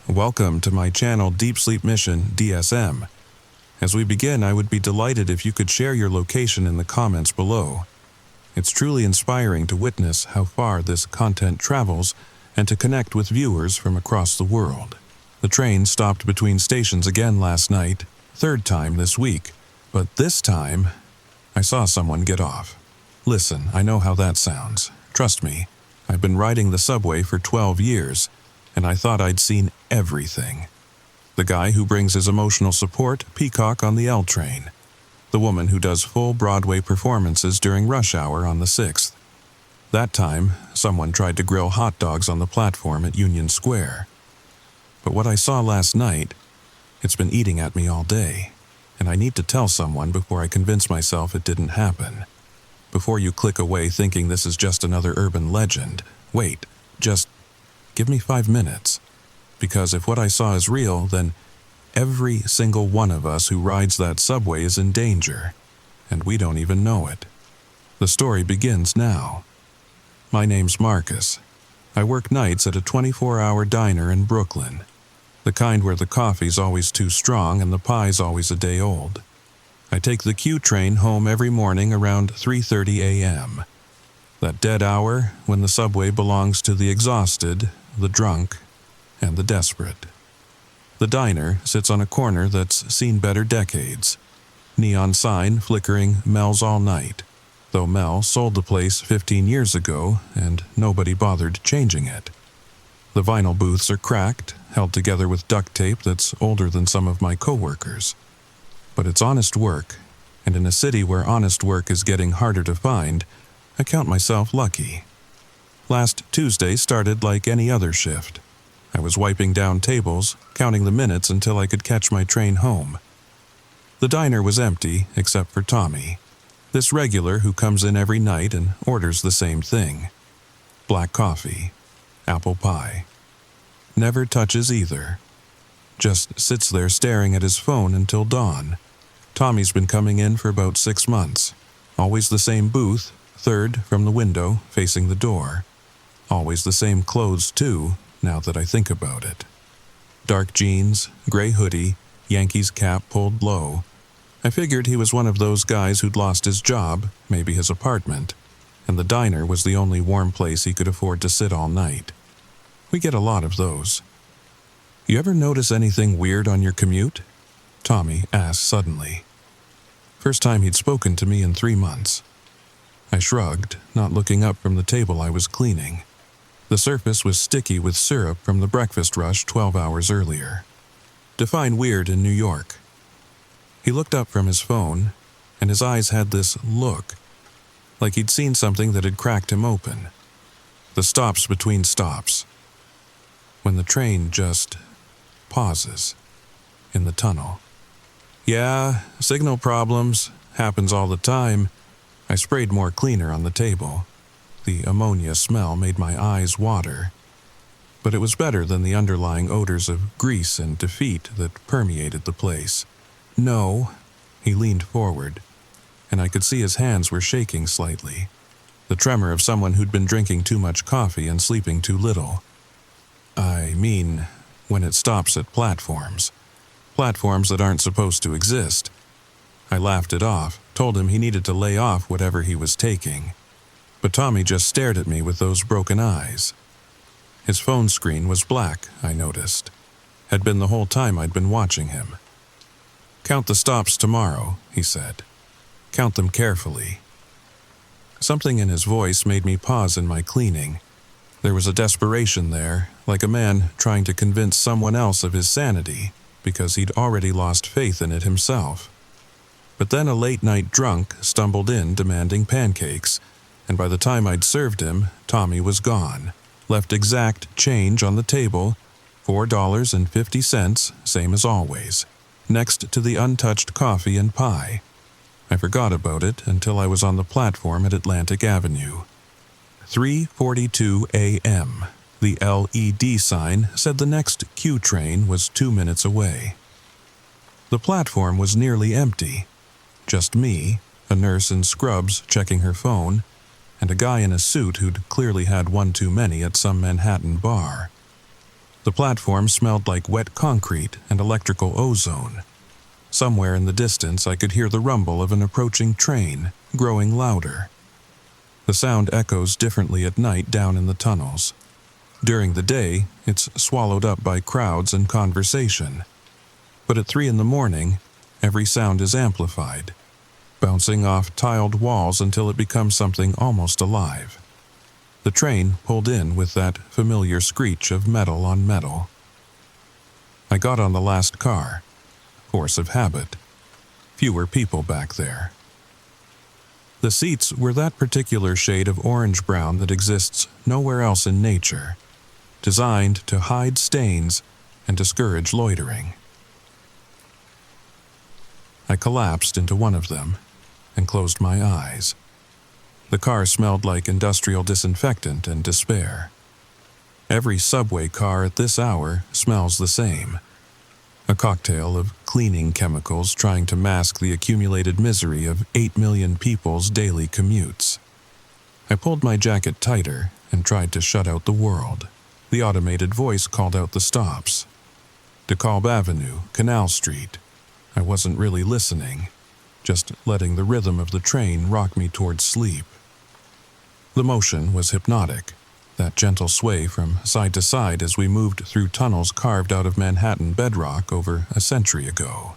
Welcome to my Channel Deep Sleep Mission-DSM. As we begin, I would be delighted if you could share your location in the comments below. It's truly inspiring to witness how far this content travels and to connect with viewers from across the world. The train stopped between stations again last night, third time this week, but this time I saw someone get off. Listen, I know how that sounds. Trust me, I've been riding the subway for 12 years, and I thought I'd seen everything. The guy who brings his emotional support peacock on the L train. The woman who does full Broadway performances during rush hour on the 6th. That time, someone tried to grill hot dogs on the platform at Union Square. But what I saw last night, it's been eating at me all day, and I need to tell someone before I convince myself it didn't happen. Before you click away thinking this is just another urban legend, wait, just give me 5 minutes. Because if what I saw is real, then every single one of us who rides that subway is in danger, and we don't even know it. The story begins now. My name's Marcus. I work nights at a 24-hour diner in Brooklyn, the kind where the coffee's always too strong and the pie's always a day old. I take the Q train home every morning around 3:30 a.m., that dead hour when the subway belongs to the exhausted, the drunk, and the desperate. The diner sits on a corner that's seen better decades. Neon sign flickering Mel's all night, though Mel sold the place 15 years ago and nobody bothered changing it. The vinyl booths are cracked, held together with duct tape that's older than some of my coworkers. But it's honest work, and in a city where honest work is getting harder to find, I count myself lucky. Last Tuesday started like any other shift. I was wiping down tables, counting the minutes until I could catch my train home. The diner was empty except for Tommy, this regular who comes in every night and orders the same thing. Black coffee, apple pie. Never touches either. Just sits there staring at his phone until dawn. Tommy's been coming in for about 6 months. Always the same booth, third from the window, facing the door. Always the same clothes, too, now that I think about it. Dark jeans, gray hoodie, Yankees cap pulled low. I figured he was one of those guys who'd lost his job, maybe his apartment, and the diner was the only warm place he could afford to sit all night. We get a lot of those. You ever notice anything weird on your commute? Tommy asked suddenly. First time he'd spoken to me in 3 months. I shrugged, not looking up from the table I was cleaning. The surface was sticky with syrup from the breakfast rush 12 hours earlier. Define weird in New York. He looked up from his phone, and his eyes had this look, like he'd seen something that had cracked him open. The stops between stops. When the train just pauses in the tunnel. Yeah, signal problems. Happens all the time. I sprayed more cleaner on the table. The ammonia smell made my eyes water. But it was better than the underlying odors of grease and defeat that permeated the place. No, he leaned forward, and I could see his hands were shaking slightly. The tremor of someone who'd been drinking too much coffee and sleeping too little. I mean, when it stops at platforms. Platforms that aren't supposed to exist. I laughed it off, told him he needed to lay off whatever he was taking. But Tommy just stared at me with those broken eyes. His phone screen was black, I noticed. Had been the whole time I'd been watching him. Count the stops tomorrow, he said. Count them carefully. Something in his voice made me pause in my cleaning. There was a desperation there, like a man trying to convince someone else of his sanity, because he'd already lost faith in it himself. But then a late-night drunk stumbled in demanding pancakes, and by the time I'd served him, Tommy was gone. Left exact change on the table, $4.50, same as always, next to the untouched coffee and pie. I forgot about it until I was on the platform at Atlantic Avenue. 3:42 a.m. The LED sign said the next Q train was 2 minutes away. The platform was nearly empty. Just me, a nurse in scrubs checking her phone, and a guy in a suit who'd clearly had one too many at some Manhattan bar. The platform smelled like wet concrete and electrical ozone. Somewhere in the distance, I could hear the rumble of an approaching train, growing louder. The sound echoes differently at night down in the tunnels. During the day, it's swallowed up by crowds and conversation. But at 3 in the morning, every sound is amplified, bouncing off tiled walls until it becomes something almost alive. The train pulled in with that familiar screech of metal on metal. I got on the last car. Force of habit. Fewer people back there. The seats were that particular shade of orange-brown that exists nowhere else in nature, designed to hide stains and discourage loitering. I collapsed into one of them and closed my eyes. The car smelled like industrial disinfectant and despair. Every subway car at this hour smells the same. A cocktail of cleaning chemicals trying to mask the accumulated misery of 8 million people's daily commutes. I pulled my jacket tighter and tried to shut out the world. The automated voice called out the stops. DeKalb Avenue, Canal Street. I wasn't really listening, just letting the rhythm of the train rock me towards sleep. The motion was hypnotic, that gentle sway from side to side as we moved through tunnels carved out of Manhattan bedrock over a century ago.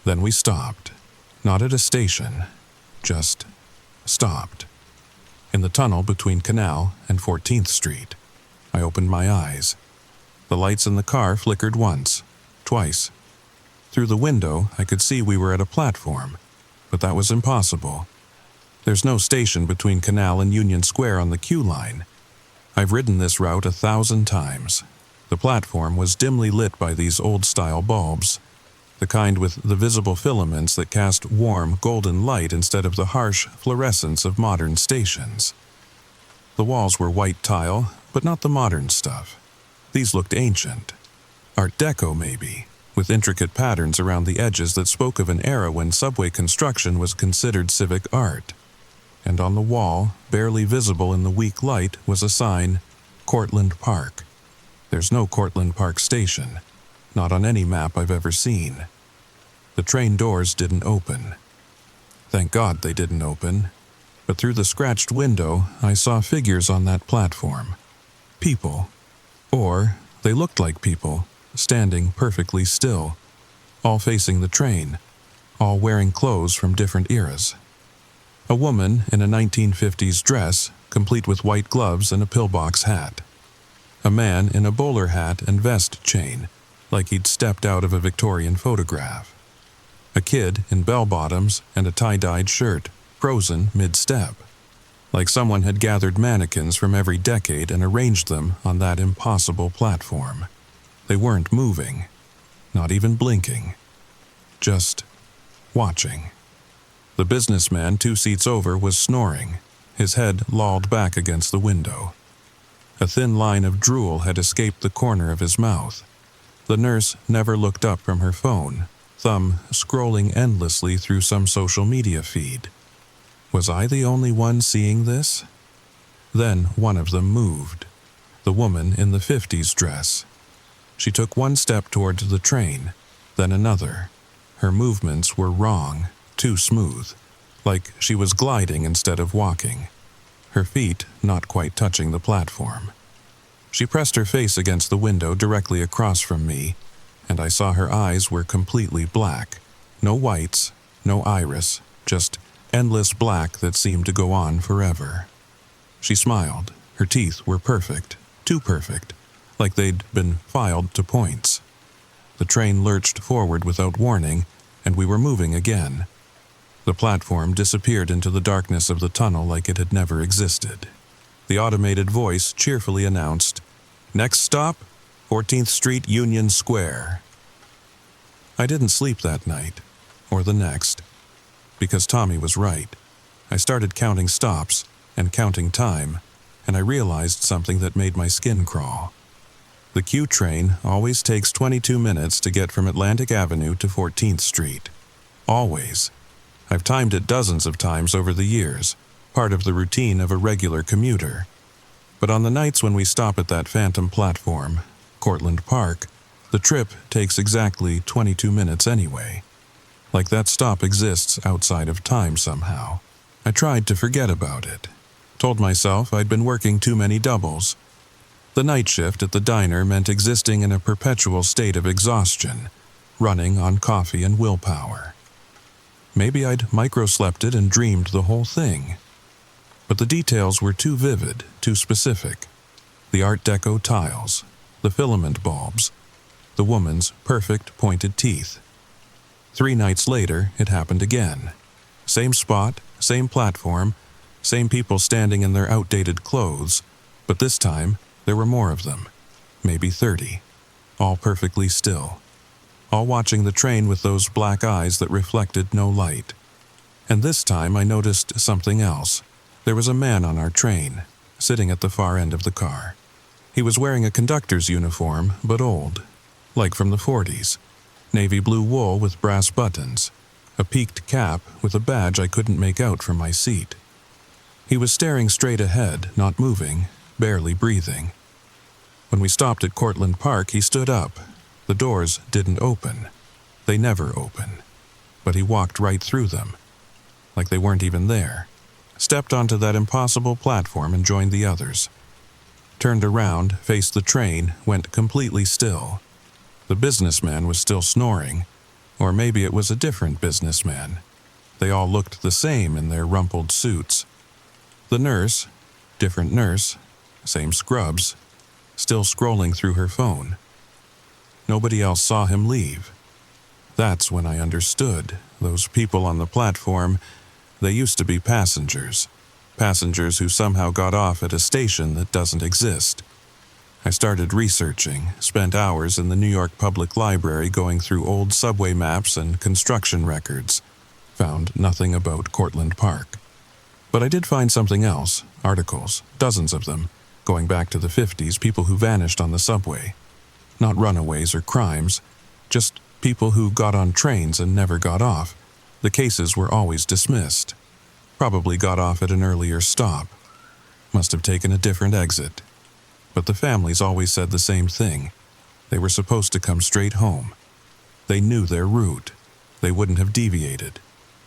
Then we stopped, not at a station, just stopped. In the tunnel between Canal and 14th Street, I opened my eyes. The lights in the car flickered once, twice. Through the window, I could see we were at a platform, but that was impossible. There's no station between Canal and Union Square on the Q line. I've ridden this route 1,000 times. The platform was dimly lit by these old-style bulbs, the kind with the visible filaments that cast warm, golden light instead of the harsh fluorescence of modern stations. The walls were white tile, but not the modern stuff. These looked ancient. Art Deco, maybe, with intricate patterns around the edges that spoke of an era when subway construction was considered civic art. And on the wall, barely visible in the weak light, was a sign, Cortlandt Park. There's no Cortlandt Park station, not on any map I've ever seen. The train doors didn't open. Thank God they didn't open. But through the scratched window, I saw figures on that platform. People. Or they looked like people, standing perfectly still, all facing the train, all wearing clothes from different eras. A woman in a 1950s dress, complete with white gloves and a pillbox hat. A man in a bowler hat and vest chain, like he'd stepped out of a Victorian photograph. A kid in bell-bottoms and a tie-dyed shirt, frozen mid-step, like someone had gathered mannequins from every decade and arranged them on that impossible platform. They weren't moving, not even blinking, just watching. The businessman 2 seats over was snoring, his head lolled back against the window. A thin line of drool had escaped the corner of his mouth. The nurse never looked up from her phone, thumb scrolling endlessly through some social media feed. Was I the only one seeing this? Then one of them moved, the woman in the 50s dress. She took one step towards the train, then another. Her movements were wrong. Too smooth, like she was gliding instead of walking, her feet not quite touching the platform. She pressed her face against the window directly across from me, and I saw her eyes were completely black. No whites, no iris, just endless black that seemed to go on forever. She smiled. Her teeth were perfect, too perfect, like they'd been filed to points. The train lurched forward without warning, and we were moving again. The platform disappeared into the darkness of the tunnel like it had never existed. The automated voice cheerfully announced, "Next stop, 14th Street, Union Square." I didn't sleep that night, or the next, because Tommy was right. I started counting stops and counting time, and I realized something that made my skin crawl. The Q train always takes 22 minutes to get from Atlantic Avenue to 14th Street. Always. I've timed it dozens of times over the years, part of the routine of a regular commuter. But on the nights when we stop at that phantom platform, Cortlandt Park, the trip takes exactly 22 minutes anyway. Like that stop exists outside of time somehow. I tried to forget about it. Told myself I'd been working too many doubles. The night shift at the diner meant existing in a perpetual state of exhaustion, running on coffee and willpower. Maybe I'd microslept it and dreamed the whole thing. But the details were too vivid, too specific. The Art Deco tiles, the filament bulbs, the woman's perfect pointed teeth. 3 nights later, it happened again. Same spot, same platform, same people standing in their outdated clothes, but this time, there were more of them, maybe 30, all perfectly still, all watching the train with those black eyes that reflected no light. And this time I noticed something else. There was a man on our train, sitting at the far end of the car. He was wearing a conductor's uniform, but old, like from the 40s, navy blue wool with brass buttons, a peaked cap with a badge I couldn't make out from my seat. He was staring straight ahead, not moving, barely breathing. When we stopped at Cortlandt Park, he stood up. The doors didn't open. They never open. But he walked right through them, like they weren't even there. Stepped onto that impossible platform and joined the others. Turned around, faced the train, went completely still. The businessman was still snoring, or maybe it was a different businessman. They all looked the same in their rumpled suits. The nurse, different nurse, same scrubs, still scrolling through her phone. Nobody else saw him leave. That's when I understood. Those people on the platform, they used to be passengers. Passengers who somehow got off at a station that doesn't exist. I started researching, spent hours in the New York Public Library going through old subway maps and construction records. Found nothing about Cortlandt Park. But I did find something else, articles, dozens of them, going back to the 50s, people who vanished on the subway. Not runaways or crimes, just people who got on trains and never got off. The cases were always dismissed. Probably got off at an earlier stop. Must have taken a different exit. But the families always said the same thing. They were supposed to come straight home. They knew their route. They wouldn't have deviated.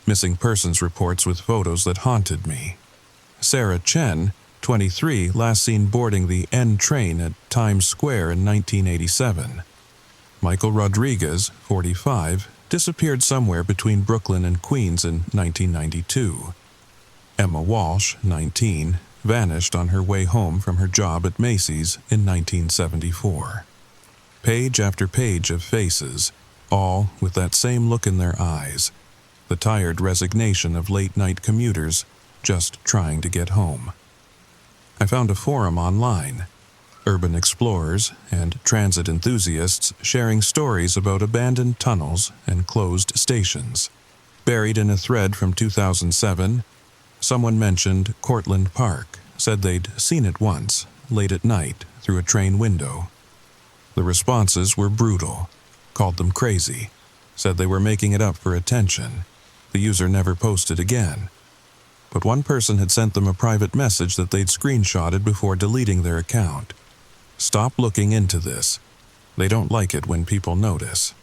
Missing persons reports with photos that haunted me. Sarah Chen, 23, last seen boarding the N train at Times Square in 1987. Michael Rodriguez, 45, disappeared somewhere between Brooklyn and Queens in 1992. Emma Walsh, 19, vanished on her way home from her job at Macy's in 1974. Page after page of faces, all with that same look in their eyes, the tired resignation of late-night commuters just trying to get home. I found a forum online, urban explorers and transit enthusiasts sharing stories about abandoned tunnels and closed stations. Buried in a thread from 2007, someone mentioned Cortlandt Park, said they'd seen it once, late at night, through a train window. The responses were brutal, called them crazy, said they were making it up for attention. The user never posted again. But one person had sent them a private message that they'd screenshotted before deleting their account. Stop looking into this. They don't like it when people notice.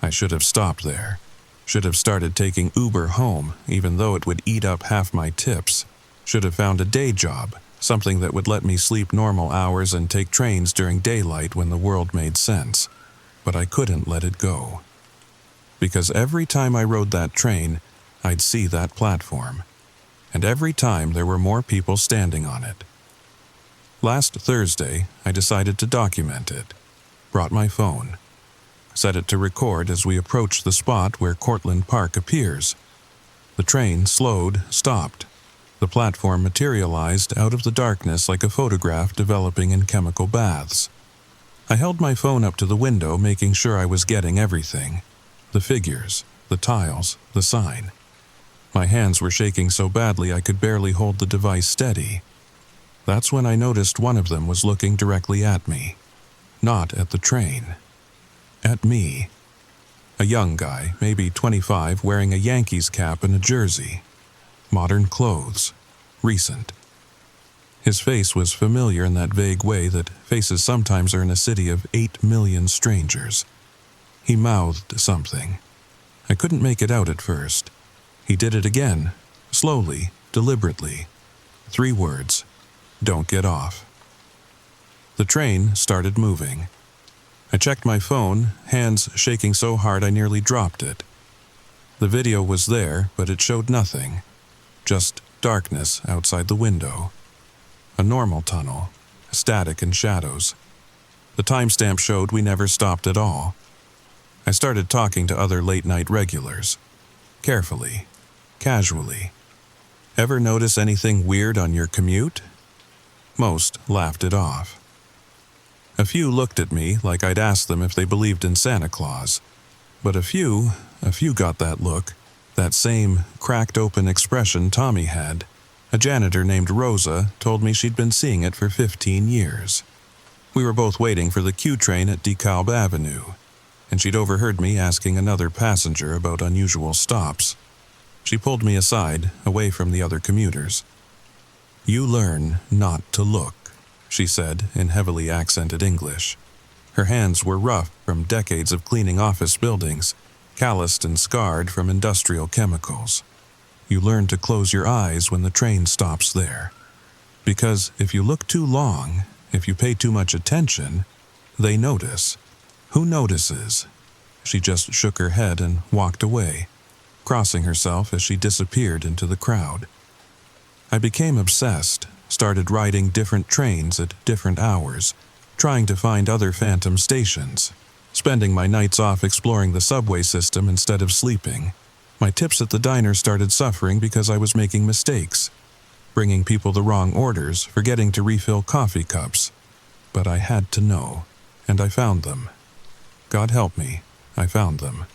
I should have stopped there. Should have started taking Uber home, even though it would eat up half my tips. Should have found a day job, something that would let me sleep normal hours and take trains during daylight when the world made sense. But I couldn't let it go. Because every time I rode that train, I'd see that platform. And every time there were more people standing on it. Last Thursday, I decided to document it. Brought my phone. Set it to record as we approached the spot where Cortlandt Park appears. The train slowed, stopped. The platform materialized out of the darkness like a photograph developing in chemical baths. I held my phone up to the window, making sure I was getting everything. The figures, the tiles, the sign. My hands were shaking so badly I could barely hold the device steady. That's when I noticed one of them was looking directly at me. Not at the train. At me. A young guy, maybe 25, wearing a Yankees cap and a jersey. Modern clothes. Recent. His face was familiar in that vague way that faces sometimes are in a city of 8 million strangers. He mouthed something. I couldn't make it out at first. He did it again, slowly, deliberately. 3 words: "Don't get off." The train started moving. I checked my phone, hands shaking so hard I nearly dropped it. The video was there, but it showed nothing. Just darkness outside the window. A normal tunnel, static and shadows. The timestamp showed we never stopped at all. I started talking to other late-night regulars. Carefully, casually. "Ever notice anything weird on your commute?" Most laughed it off. A few looked at me like I'd asked them if they believed in Santa Claus. But a few got that look, that same cracked-open expression Tommy had. A janitor named Rosa told me she'd been seeing it for 15 years. We were both waiting for the Q train at DeKalb Avenue, and she'd overheard me asking another passenger about unusual stops. She pulled me aside, away from the other commuters. "You learn not to look," she said in heavily accented English. Her hands were rough from decades of cleaning office buildings, calloused and scarred from industrial chemicals. You learn to close your eyes when the train stops there. Because if you look too long, if you pay too much attention, they notice. Who notices? She just shook her head and walked away, crossing herself as she disappeared into the crowd. I became obsessed, started riding different trains at different hours, trying to find other phantom stations, spending my nights off exploring the subway system instead of sleeping. My tips at the diner started suffering because I was making mistakes, bringing people the wrong orders, forgetting to refill coffee cups. But I had to know, and I found them. God help me, I found them.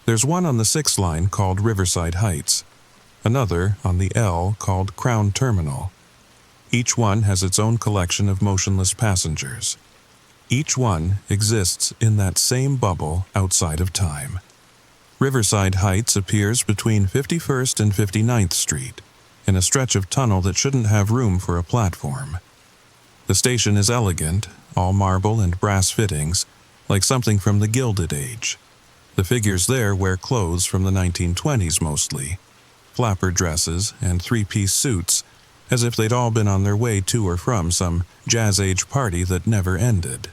There's one on the 6th line called Riverside Heights, another on the L called Crown Terminal. Each one has its own collection of motionless passengers. Each one exists in that same bubble outside of time. Riverside Heights appears between 51st and 59th Street, in a stretch of tunnel that shouldn't have room for a platform. The station is elegant, all marble and brass fittings, like something from the Gilded Age. The figures there wear clothes from the 1920s mostly, flapper dresses and 3-piece suits, as if they'd all been on their way to or from some jazz-age party that never ended.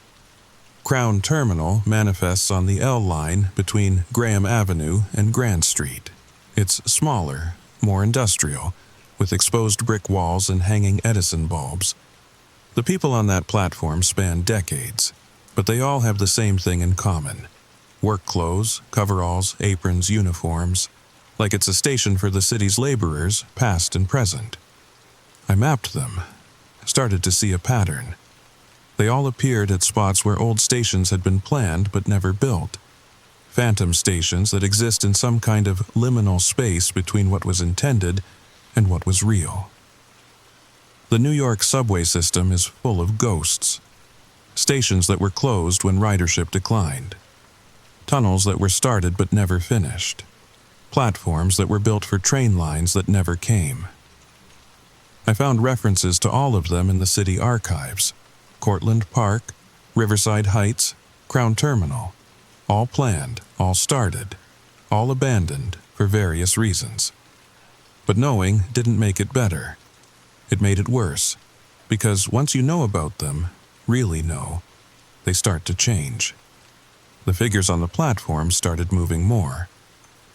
Crown Terminal manifests on the L line between Graham Avenue and Grand Street. It's smaller, more industrial, with exposed brick walls and hanging Edison bulbs. The people on that platform span decades, but they all have the same thing in common. Work clothes, coveralls, aprons, uniforms, like it's a station for the city's laborers, past and present. I mapped them, started to see a pattern. They all appeared at spots where old stations had been planned but never built. Phantom stations that exist in some kind of liminal space between what was intended and what was real. The New York subway system is full of ghosts. Stations that were closed when ridership declined. Tunnels that were started but never finished. Platforms that were built for train lines that never came. I found references to all of them in the city archives. Cortlandt Park, Riverside Heights, Crown Terminal. All planned, all started, all abandoned for various reasons. But knowing didn't make it better. It made it worse, because once you know about them, really know, they start to change. The figures on the platform started moving more.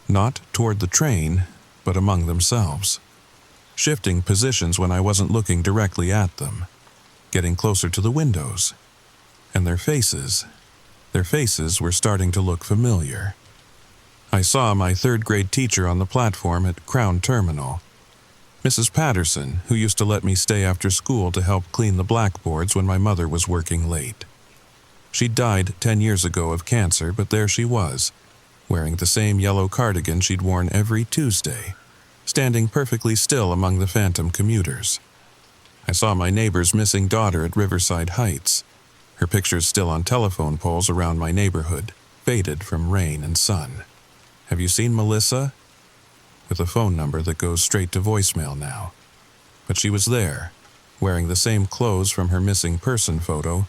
Not toward the train, but among themselves. Shifting positions when I wasn't looking directly at them. Getting closer to the windows. And their faces were starting to look familiar. I saw my 3rd grade teacher on the platform at Crown Terminal. Mrs. Patterson, who used to let me stay after school to help clean the blackboards when my mother was working late. She died 10 years ago of cancer, but there she was, wearing the same yellow cardigan she'd worn every Tuesday, standing perfectly still among the phantom commuters. I saw my neighbor's missing daughter at Riverside Heights, her pictures still on telephone poles around my neighborhood, faded from rain and sun. Have you seen Melissa? With a phone number that goes straight to voicemail now. But she was there, wearing the same clothes from her missing person photo,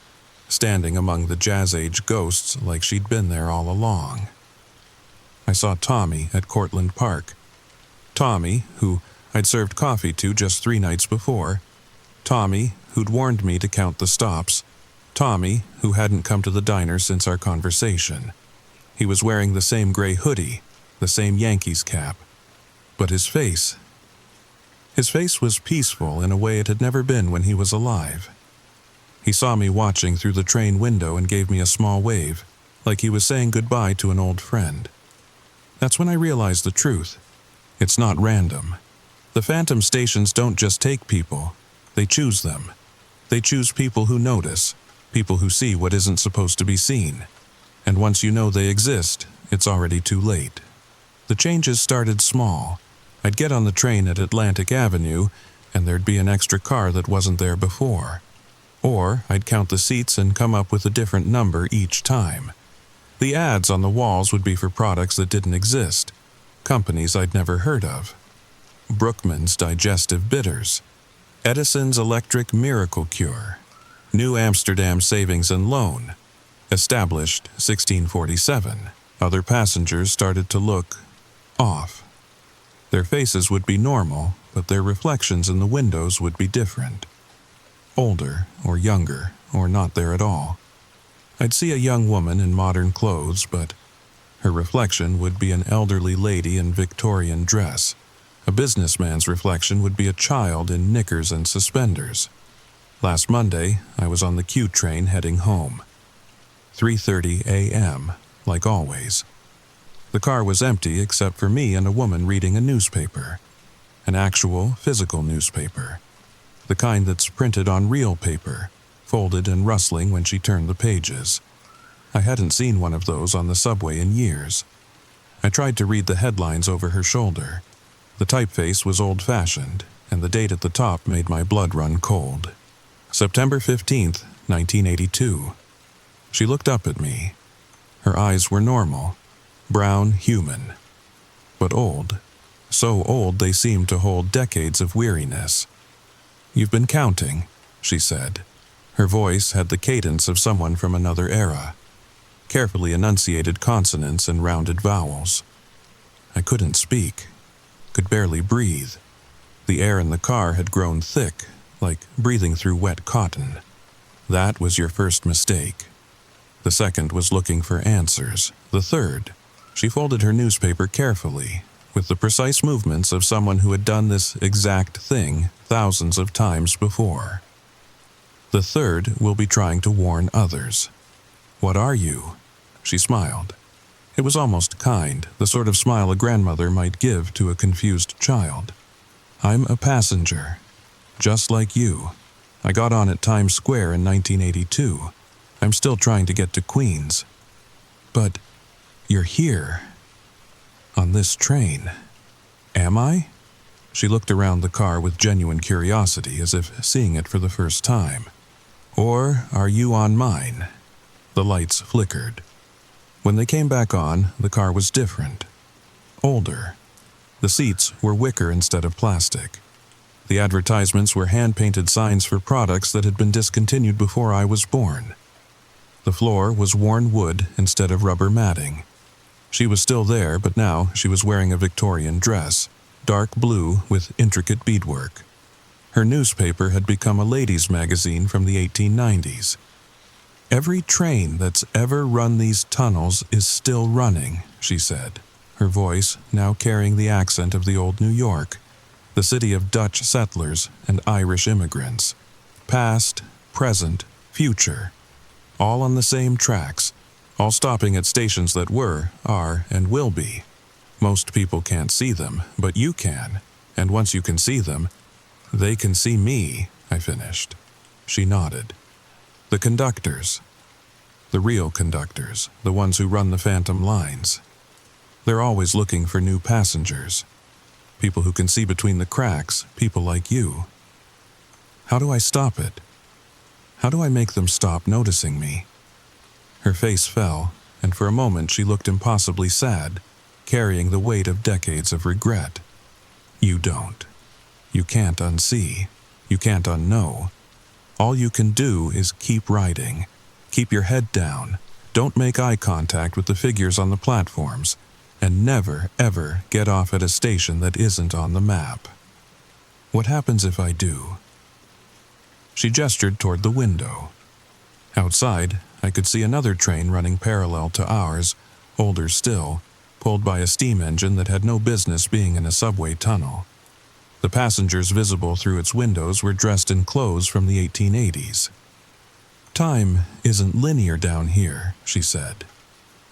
standing among the jazz-age ghosts like she'd been there all along. I saw Tommy at Cortlandt Park. Tommy, who I'd served coffee to just 3 nights before. Tommy, who'd warned me to count the stops. Tommy, who hadn't come to the diner since our conversation. He was wearing the same gray hoodie, the same Yankees cap. But his face was peaceful in a way it had never been when he was alive. He saw me watching through the train window and gave me a small wave, like he was saying goodbye to an old friend. That's when I realized the truth. It's not random. The phantom stations don't just take people, they choose them. They choose people who notice, people who see what isn't supposed to be seen. And once you know they exist, it's already too late. The changes started small. I'd get on the train at Atlantic Avenue, and there'd be an extra car that wasn't there before. Or I'd count the seats and come up with a different number each time. The ads on the walls would be for products that didn't exist, companies I'd never heard of. Brookman's Digestive Bitters, Edison's Electric Miracle Cure, New Amsterdam Savings and Loan, established 1647. Other passengers started to look off. Their faces would be normal, but their reflections in the windows would be different. Older, or younger, or not there at all. I'd see a young woman in modern clothes, but her reflection would be an elderly lady in Victorian dress. A businessman's reflection would be a child in knickers and suspenders. Last Monday, I was on the Q train heading home. 3:30 a.m., like always. The car was empty except for me and a woman reading a newspaper. An actual, physical newspaper. The kind that's printed on real paper, folded and rustling when she turned the pages. I hadn't seen one of those on the subway in years. I tried to read the headlines over her shoulder. The typeface was old-fashioned, and the date at the top made my blood run cold. September 15th, 1982. She looked up at me. Her eyes were normal, brown, human, but old. So old they seemed to hold decades of weariness. "You've been counting," she said. Her voice had the cadence of someone from another era. Carefully enunciated consonants and rounded vowels. I couldn't speak, could barely breathe. The air in the car had grown thick, like breathing through wet cotton. That was your first mistake. The second was looking for answers. The third, she folded her newspaper carefully, with the precise movements of someone who had done this exact thing thousands of times before. The third will be trying to warn others. "What are you?" She smiled. It was almost kind, the sort of smile a grandmother might give to a confused child. "I'm a passenger, just like you. I got on at Times Square in 1982. I'm still trying to get to Queens. But you're here, on this train. Am I?" She looked around the car with genuine curiosity, as if seeing it for the first time. "Or are you on mine?" The lights flickered. When they came back on, the car was different. Older. The seats were wicker instead of plastic. The advertisements were hand-painted signs for products that had been discontinued before I was born. The floor was worn wood instead of rubber matting. She was still there, but now she was wearing a Victorian dress, dark blue with intricate beadwork. Her newspaper had become a ladies' magazine from the 1890s. "Every train that's ever run these tunnels is still running," she said, her voice now carrying the accent of the old New York, the city of Dutch settlers and Irish immigrants. Past, present, future, all on the same tracks, all stopping at stations that were, are, and will be. Most people can't see them, but you can, and once you can see them, they can see me, I finished. She nodded. The conductors. The real conductors, the ones who run the phantom lines. They're always looking for new passengers. People who can see between the cracks, people like you. How do I stop it? How do I make them stop noticing me? Her face fell, and for a moment she looked impossibly sad, carrying the weight of decades of regret. You don't. You can't unsee. You can't unknow. All you can do is keep riding. Keep your head down. Don't make eye contact with the figures on the platforms. And never, ever get off at a station that isn't on the map. What happens if I do? She gestured toward the window. Outside, I could see another train running parallel to ours, older still, pulled by a steam engine that had no business being in a subway tunnel. The passengers visible through its windows were dressed in clothes from the 1880s. Time isn't linear down here, she said.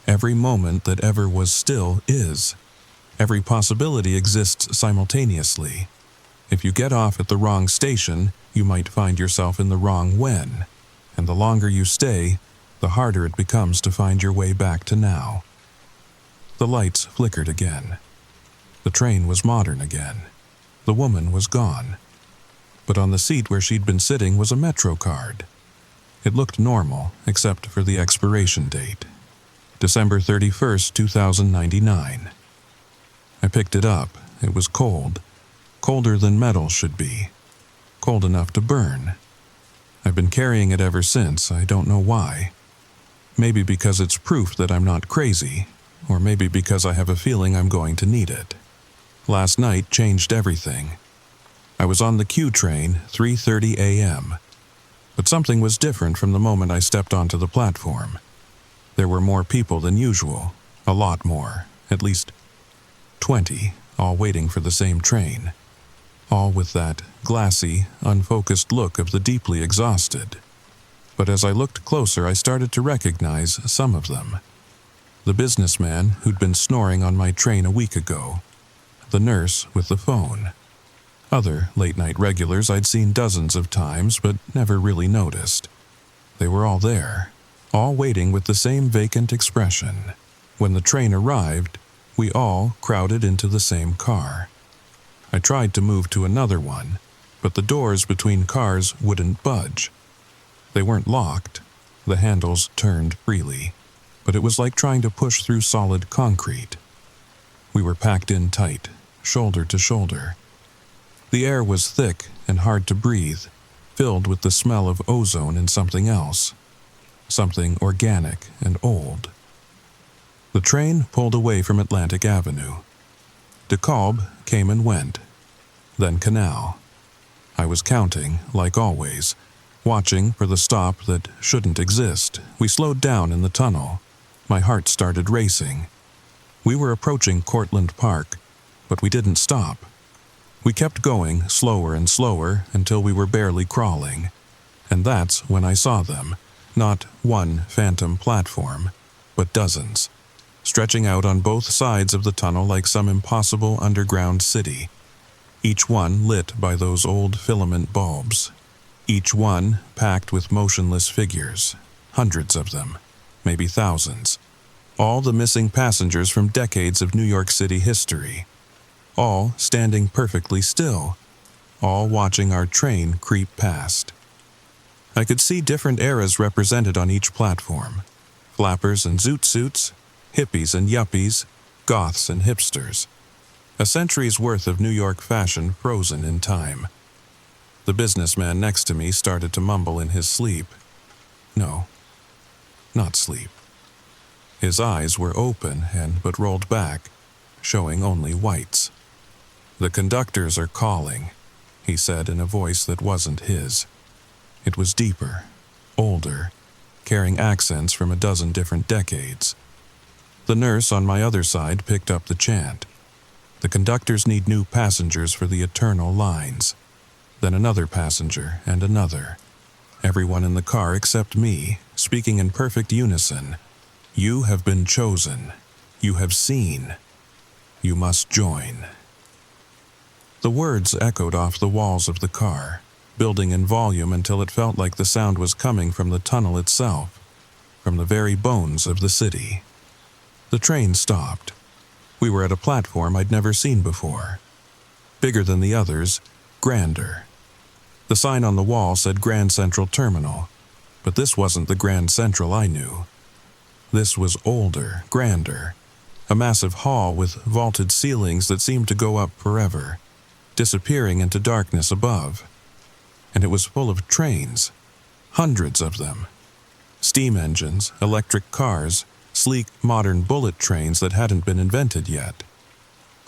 Every moment that ever was still is. Every possibility exists simultaneously. If you get off at the wrong station, you might find yourself in the wrong when, and the longer you stay, the harder it becomes to find your way back to now. The lights flickered again. The train was modern again. The woman was gone. But on the seat where she'd been sitting was a Metro card. It looked normal, except for the expiration date. December 31st, 2099. I picked it up. It was cold. Colder than metal should be. Cold enough to burn. I've been carrying it ever since. I don't know why. Maybe because it's proof that I'm not crazy, or maybe because I have a feeling I'm going to need it. Last night changed everything. I was on the Q train, 3:30 a.m. But something was different from the moment I stepped onto the platform. There were more people than usual, a lot more, at least 20, all waiting for the same train. All with that glassy, unfocused look of the deeply exhausted. But as I looked closer, I started to recognize some of them. The businessman who'd been snoring on my train a week ago. The nurse with the phone. Other late-night regulars I'd seen dozens of times, but never really noticed. They were all there, all waiting with the same vacant expression. When the train arrived, we all crowded into the same car. I tried to move to another one, but the doors between cars wouldn't budge. They weren't locked. The handles turned freely, but it was like trying to push through solid concrete. We were packed in tight, shoulder to shoulder. The air was thick and hard to breathe, filled with the smell of ozone and something else. Something organic and old. The train pulled away from Atlantic Avenue. DeKalb came and went. Then Canal. I was counting, like always, watching for the stop that shouldn't exist. We slowed down in the tunnel. My heart started racing. We were approaching Cortlandt Park, but we didn't stop. We kept going, slower and slower, until we were barely crawling. And that's when I saw them. Not one phantom platform, but dozens, stretching out on both sides of the tunnel like some impossible underground city. Each one lit by those old filament bulbs. Each one packed with motionless figures. Hundreds of them, maybe thousands. All the missing passengers from decades of New York City history. All standing perfectly still. All watching our train creep past. I could see different eras represented on each platform. Flappers and zoot suits, hippies and yuppies, goths and hipsters. A century's worth of New York fashion frozen in time. The businessman next to me started to mumble in his sleep. No, not sleep. His eyes were open but rolled back, showing only whites. "The conductors are calling," he said in a voice that wasn't his. It was deeper, older, carrying accents from a dozen different decades. The nurse on my other side picked up the chant. The conductors need new passengers for the eternal lines. Then another passenger and another. Everyone in the car except me, speaking in perfect unison. "You have been chosen. You have seen. You must join." The words echoed off the walls of the car, building in volume until it felt like the sound was coming from the tunnel itself, from the very bones of the city. The train stopped. We were at a platform I'd never seen before. Bigger than the others, grander. The sign on the wall said Grand Central Terminal, but this wasn't the Grand Central I knew. This was older, grander, a massive hall with vaulted ceilings that seemed to go up forever, disappearing into darkness above. and it was full of trains, hundreds of them. Steam engines, electric cars, sleek modern bullet trains that hadn't been invented yet.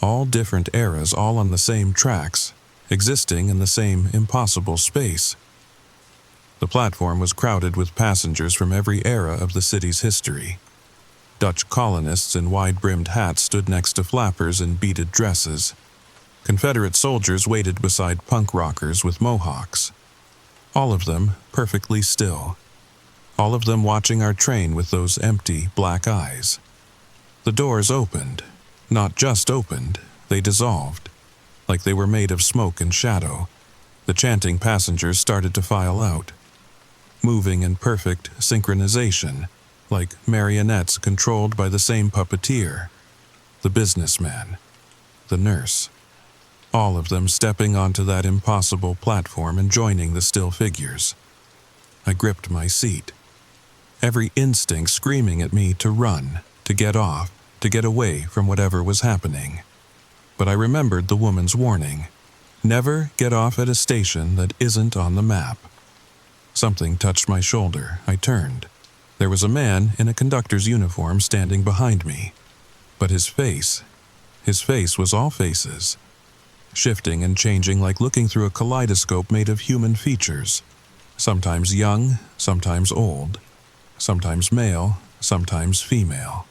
All different eras, all on the same tracks, existing in the same impossible space. The platform was crowded with passengers from every era of the city's history. Dutch colonists in wide-brimmed hats stood next to flappers in beaded dresses. Confederate soldiers waited beside punk rockers with mohawks. All of them perfectly still. All of them watching our train with those empty, black eyes. The doors opened. Not just opened, they dissolved. Like they were made of smoke and shadow. The chanting passengers started to file out, moving in perfect synchronization, like marionettes controlled by the same puppeteer. The businessman, the nurse, all of them stepping onto that impossible platform and joining the still figures. I gripped my seat, every instinct screaming at me to run, to get off, to get away from whatever was happening. But I remembered the woman's warning. Never get off at a station that isn't on the map. Something touched my shoulder. I turned. There was a man in a conductor's uniform standing behind me. But his face was all faces, shifting and changing like looking through a kaleidoscope made of human features. Sometimes young, sometimes old, sometimes male, sometimes female.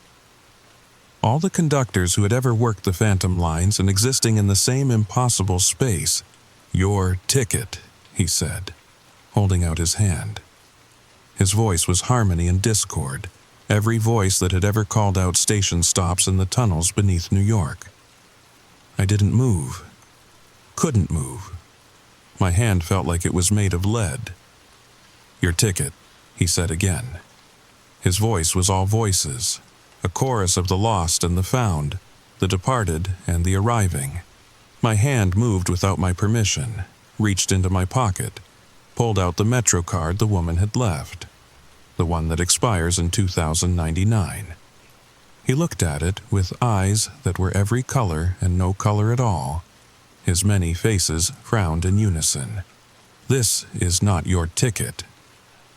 All the conductors who had ever worked the phantom lines and existing in the same impossible space. "Your ticket," he said, holding out his hand. His voice was harmony and discord, every voice that had ever called out station stops in the tunnels beneath New York. I didn't move. Couldn't move. My hand felt like it was made of lead. "Your ticket," he said again. His voice was all voices, a chorus of the lost and the found, the departed and the arriving. My hand moved without my permission, reached into my pocket, pulled out the Metro card the woman had left, the one that expires in 2099. He looked at it with eyes that were every color and no color at all. His many faces frowned in unison. "This is not your ticket.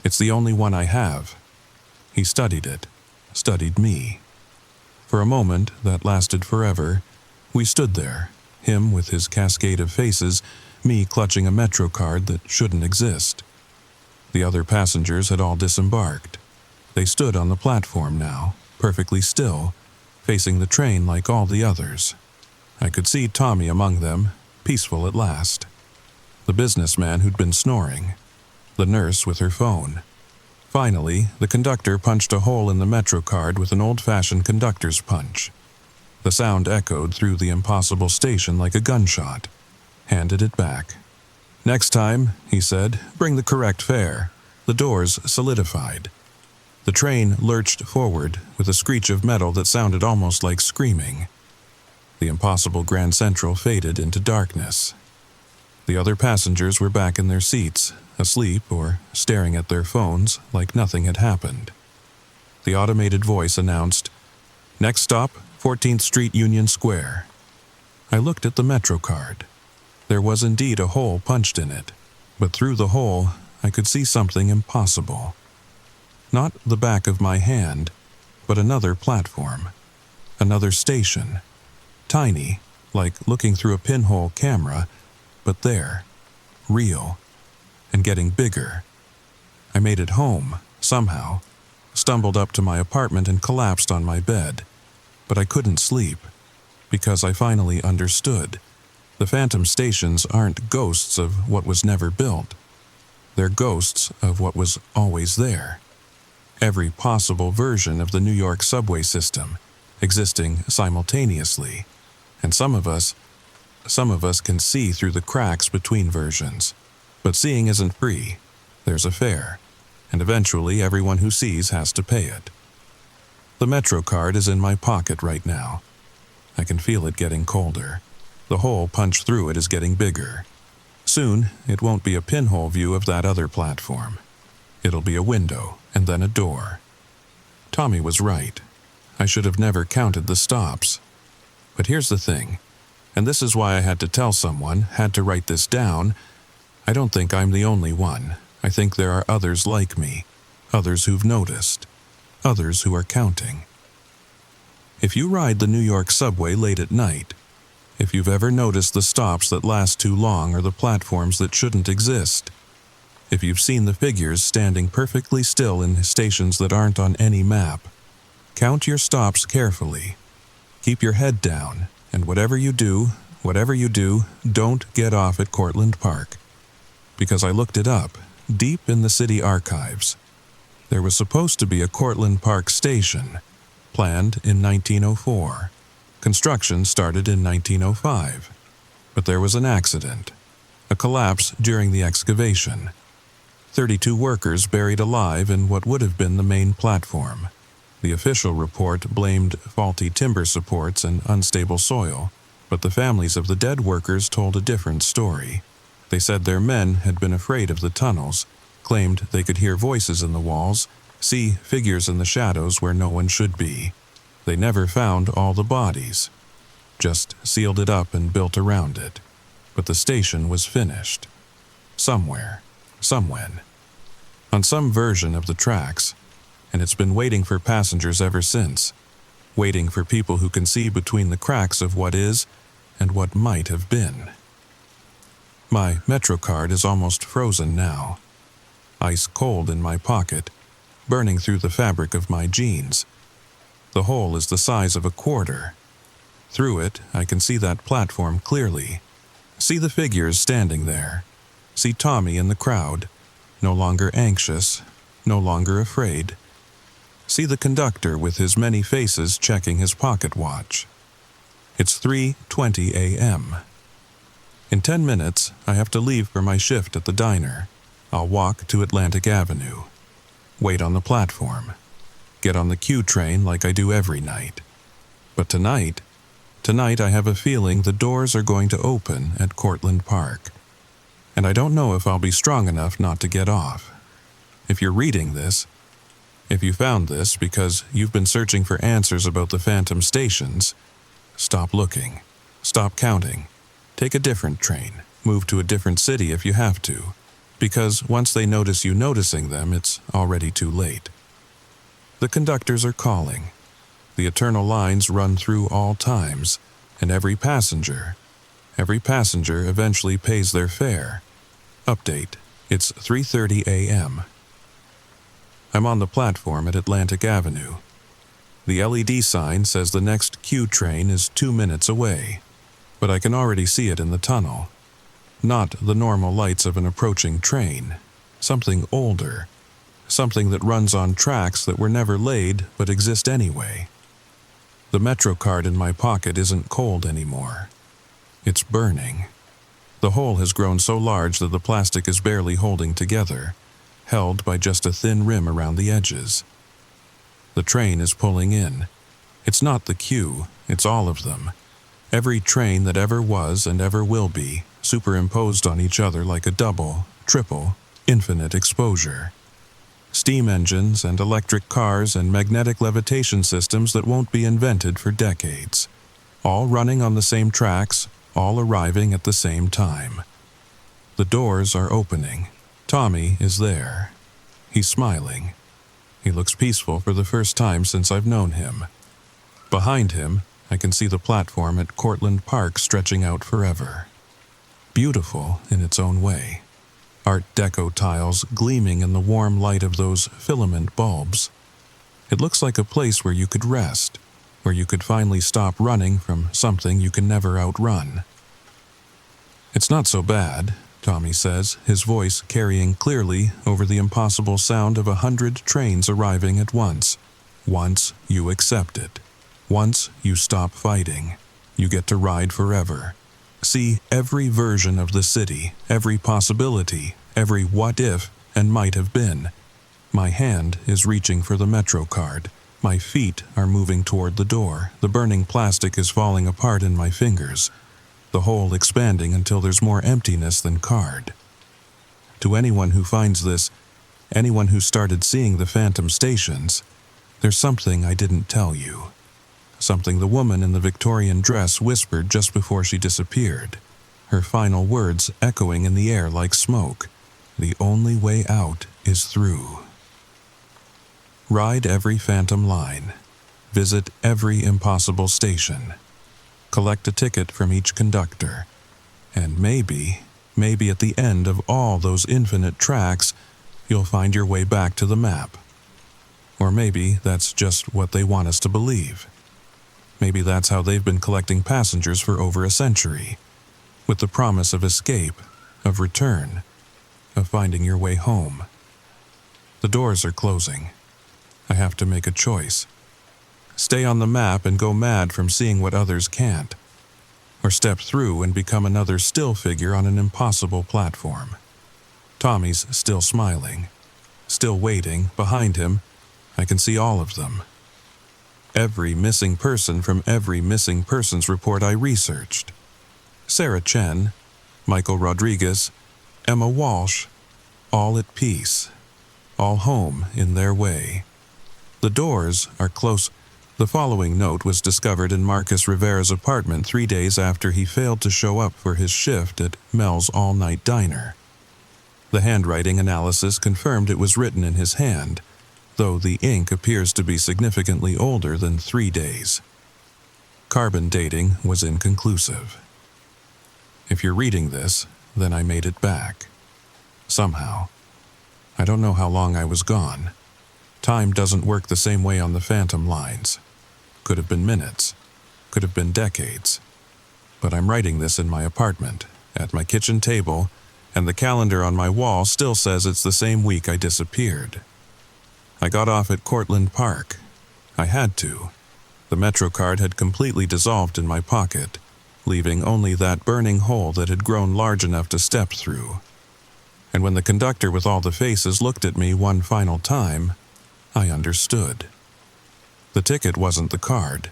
It's the only one I have." He studied it, studied me. For a moment that lasted forever, we stood there, him with his cascade of faces, me clutching a Metro card that shouldn't exist. The other passengers had all disembarked. They stood on the platform now, perfectly still, facing the train like all the others. I could see Tommy among them, peaceful at last. The businessman who'd been snoring. The nurse with her phone. Finally, the conductor punched a hole in the Metro card with an old-fashioned conductor's punch. The sound echoed through the impossible station like a gunshot. Handed it back. "Next time," he said, "bring the correct fare." The doors solidified. The train lurched forward with a screech of metal that sounded almost like screaming. The impossible Grand Central faded into darkness. The other passengers were back in their seats, asleep or staring at their phones like nothing had happened. The automated voice announced, "Next stop, 14th Street, Union Square." I looked at the Metro card. There was indeed a hole punched in it, but through the hole I could see something impossible. Not the back of my hand, but another platform, another station. Tiny, like looking through a pinhole camera, but there, real, and getting bigger. I made it home, somehow, stumbled up to my apartment and collapsed on my bed. But I couldn't sleep, because I finally understood. The phantom stations aren't ghosts of what was never built. They're ghosts of what was always there. Every possible version of the New York subway system, existing simultaneously. And some of us can see through the cracks between versions. But seeing isn't free. There's a fare, and eventually everyone who sees has to pay it. The Metro card is in my pocket right now. I can feel it getting colder. The hole punched through it is getting bigger. Soon, it won't be a pinhole view of that other platform. It'll be a window, and then a door. Tommy was right. I should have never counted the stops. But here's the thing, and this is why I had to tell someone, had to write this down. I don't think I'm the only one. I think there are others like me, others who've noticed, others who are counting. If you ride the New York subway late at night, if you've ever noticed the stops that last too long or the platforms that shouldn't exist, if you've seen the figures standing perfectly still in stations that aren't on any map, count your stops carefully. Keep your head down, and whatever you do, don't get off at Cortlandt Park. Because I looked it up, deep in the city archives. There was supposed to be a Cortlandt Park station, planned in 1904. Construction started in 1905. But there was an accident, a collapse during the excavation. 32 workers buried alive in what would have been the main platform. The official report blamed faulty timber supports and unstable soil, but the families of the dead workers told a different story. They said their men had been afraid of the tunnels, claimed they could hear voices in the walls, see figures in the shadows where no one should be. They never found all the bodies, just sealed it up and built around it. But the station was finished. Somewhere, somewhen, on some version of the tracks, and it's been waiting for passengers ever since, waiting for people who can see between the cracks of what is and what might have been. My Metro card is almost frozen now, ice cold in my pocket, burning through the fabric of my jeans. The hole is the size of a quarter. Through it, I can see that platform clearly, see the figures standing there, see Tommy in the crowd, no longer anxious, no longer afraid. See the conductor with his many faces checking his pocket watch. It's 3:20 a.m. In 10 minutes, I have to leave for my shift at the diner. I'll walk to Atlantic Avenue, wait on the platform, get on the Q train like I do every night. But tonight I have a feeling the doors are going to open at Cortlandt Park. And I don't know if I'll be strong enough not to get off. If you're reading this, if you found this because you've been searching for answers about the phantom stations, stop looking, stop counting, take a different train, move to a different city if you have to, because once they notice you noticing them, it's already too late. The conductors are calling. The eternal lines run through all times, and every passenger eventually pays their fare. Update, it's 3:30 a.m. I'm on the platform at Atlantic Avenue. The LED sign says the next Q train is 2 minutes away, but I can already see it in the tunnel. Not the normal lights of an approaching train, something older, something that runs on tracks that were never laid but exist anyway. The Metro card in my pocket isn't cold anymore. It's burning. The hole has grown so large that the plastic is barely holding together, held by just a thin rim around the edges. The train is pulling in. It's not the queue, it's all of them. Every train that ever was and ever will be, superimposed on each other like a double, triple, infinite exposure. Steam engines and electric cars and magnetic levitation systems that won't be invented for decades. All running on the same tracks, all arriving at the same time. The doors are opening. Tommy is there. He's smiling. He looks peaceful for the first time since I've known him. Behind him, I can see the platform at Cortlandt Park stretching out forever. Beautiful in its own way. Art Deco tiles gleaming in the warm light of those filament bulbs. It looks like a place where you could rest, where you could finally stop running from something you can never outrun. It's not so bad, Tommy says, his voice carrying clearly over the impossible sound of 100 trains arriving at once. Once you accept it. Once you stop fighting. You get to ride forever. See every version of the city, every possibility, every what if and might have been. My hand is reaching for the Metro card. My feet are moving toward the door. The burning plastic is falling apart in my fingers. The hole expanding until there's more emptiness than card. To anyone who finds this, anyone who started seeing the phantom stations, there's something I didn't tell you. Something the woman in the Victorian dress whispered just before she disappeared. her final words echoing in the air like smoke. The only way out is through. Ride every phantom line. Visit every impossible station. Collect a ticket from each conductor. And maybe at the end of all those infinite tracks, you'll find your way back to the map. Or maybe that's just what they want us to believe. Maybe that's how they've been collecting passengers for over a century, with the promise of escape, of return, of finding your way home. The doors are closing. I have to make a choice. Stay on the map and go mad from seeing what others can't, or step through and become another still figure on an impossible platform. Tommy's still smiling, still waiting. Behind him, I can see all of them. Every missing person from every missing persons report I researched. Sarah Chen, Michael Rodriguez, Emma Walsh, all at peace, all home in their way. The doors are close. The following note was discovered in Marcus Rivera's apartment 3 days after he failed to show up for his shift at Mel's all-night diner. The handwriting analysis confirmed it was written in his hand, though the ink appears to be significantly older than 3 days. Carbon dating was inconclusive. If you're reading this, then I made it back. Somehow. I don't know how long I was gone. Time doesn't work the same way on the phantom lines. Could have been minutes. Could have been decades. But I'm writing this in my apartment, at my kitchen table, and the calendar on my wall still says it's the same week I disappeared. I got off at Cortlandt Park. I had to. The Metro card had completely dissolved in my pocket, leaving only that burning hole that had grown large enough to step through. And when the conductor with all the faces looked at me one final time, I understood. The ticket wasn't the card.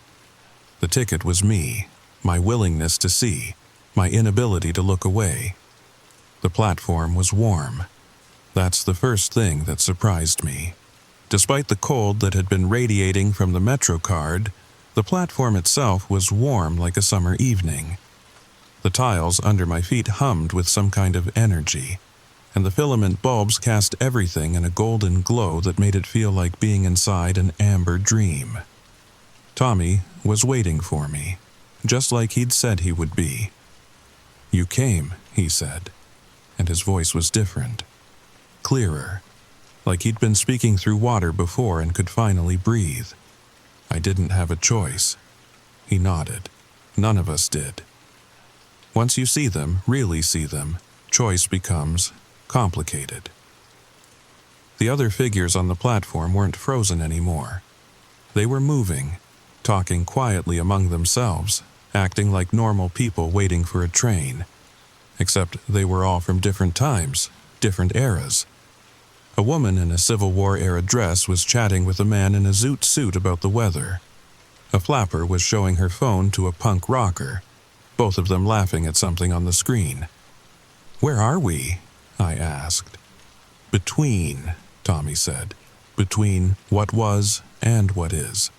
The ticket was me, my willingness to see, my inability to look away. The platform was warm. That's the first thing that surprised me. Despite the cold that had been radiating from the Metro card, the platform itself was warm like a summer evening. The tiles under my feet hummed with some kind of energy, and the filament bulbs cast everything in a golden glow that made it feel like being inside an amber dream. Tommy was waiting for me, just like he'd said he would be. "You came," he said, and his voice was different, clearer, like he'd been speaking through water before and could finally breathe. I didn't have a choice. He nodded. None of us did. Once you see them, really see them, choice becomes complicated. The other figures on the platform weren't frozen anymore. They were moving, talking quietly among themselves, acting like normal people waiting for a train. Except they were all from different times, different eras. A woman in a Civil War-era dress was chatting with a man in a zoot suit about the weather. A flapper was showing her phone to a punk rocker, both of them laughing at something on the screen. "Where are we?" I asked. "Between," Tommy said. "Between what was and what is.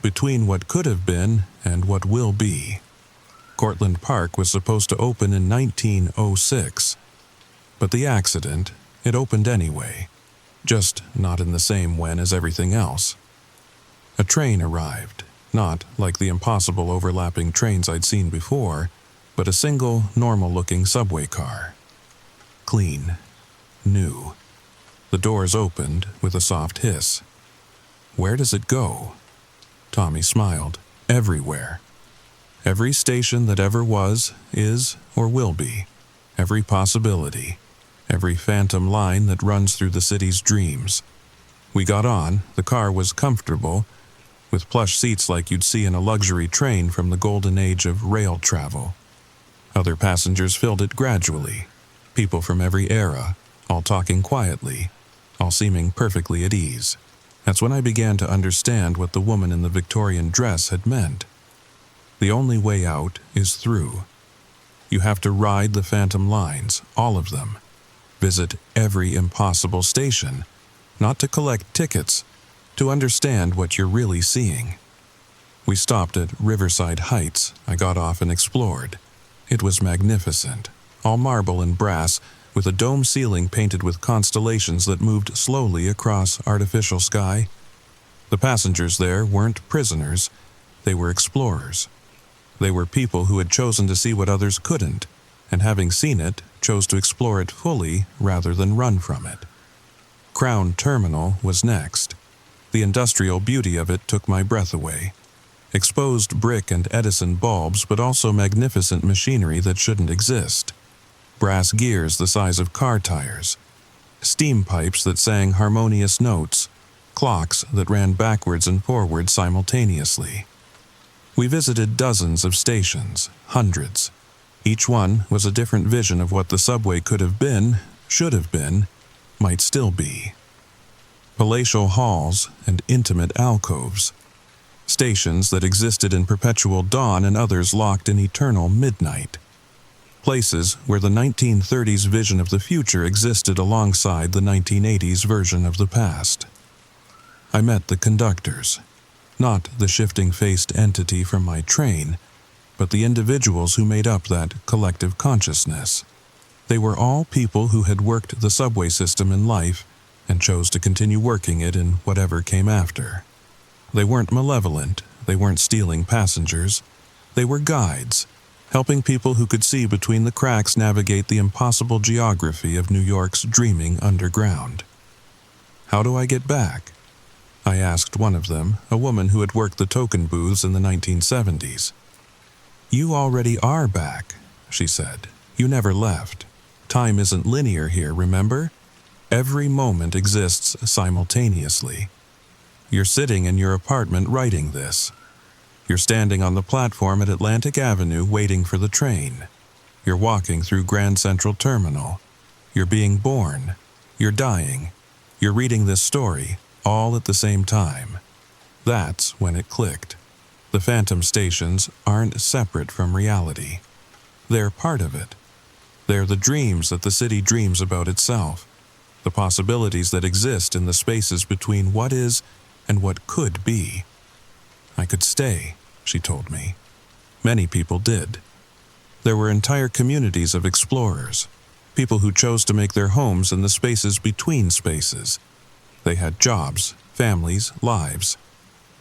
Between what could have been and what will be." Cortlandt Park was supposed to open in 1906. But the accident, it opened anyway, just not in the same when as everything else. A train arrived, not like the impossible overlapping trains I'd seen before, but a single, normal-looking subway car. Clean. New. The doors opened with a soft hiss. "Where does it go?" Tommy smiled. "Everywhere. Every station that ever was, is, or will be. Every possibility. Every phantom line that runs through the city's dreams." We got on. The car was comfortable, with plush seats like you'd see in a luxury train from the golden age of rail travel. Other passengers filled it gradually, people from every era, all talking quietly, all seeming perfectly at ease. That's when I began to understand what the woman in the Victorian dress had meant. The only way out is through. You have to ride the phantom lines, all of them. Visit every impossible station, not to collect tickets, to understand what you're really seeing. We stopped at Riverside Heights. I got off and explored. It was magnificent, all marble and brass, with a dome ceiling painted with constellations that moved slowly across artificial sky. The passengers there weren't prisoners, they were explorers. They were people who had chosen to see what others couldn't, and having seen it, chose to explore it fully rather than run from it. Crown Terminal was next. The industrial beauty of it took my breath away. Exposed brick and Edison bulbs, but also magnificent machinery that shouldn't exist. Brass gears the size of car tires. Steam pipes that sang harmonious notes. Clocks that ran backwards and forwards simultaneously. We visited dozens of stations, hundreds. Each one was a different vision of what the subway could have been, should have been, might still be. Palatial halls and intimate alcoves. Stations that existed in perpetual dawn and others locked in eternal midnight. Places where the 1930s vision of the future existed alongside the 1980s version of the past. I met the conductors, not the shifting-faced entity from my train, but the individuals who made up that collective consciousness. They were all people who had worked the subway system in life and chose to continue working it in whatever came after. They weren't malevolent, they weren't stealing passengers. They were guides, helping people who could see between the cracks navigate the impossible geography of New York's dreaming underground. How do I get back? I asked one of them, a woman who had worked the token booths in the 1970s. You already are back, she said. You never left. Time isn't linear here, remember? Every moment exists simultaneously. You're sitting in your apartment writing this. You're standing on the platform at Atlantic Avenue waiting for the train. You're walking through Grand Central Terminal. You're being born. You're dying. You're reading this story, all at the same time. That's when it clicked. The phantom stations aren't separate from reality. They're part of it. They're the dreams that the city dreams about itself, the possibilities that exist in the spaces between what is and what could be. I could stay, she told me. Many people did. There were entire communities of explorers, people who chose to make their homes in the spaces between spaces. They had jobs, families, lives,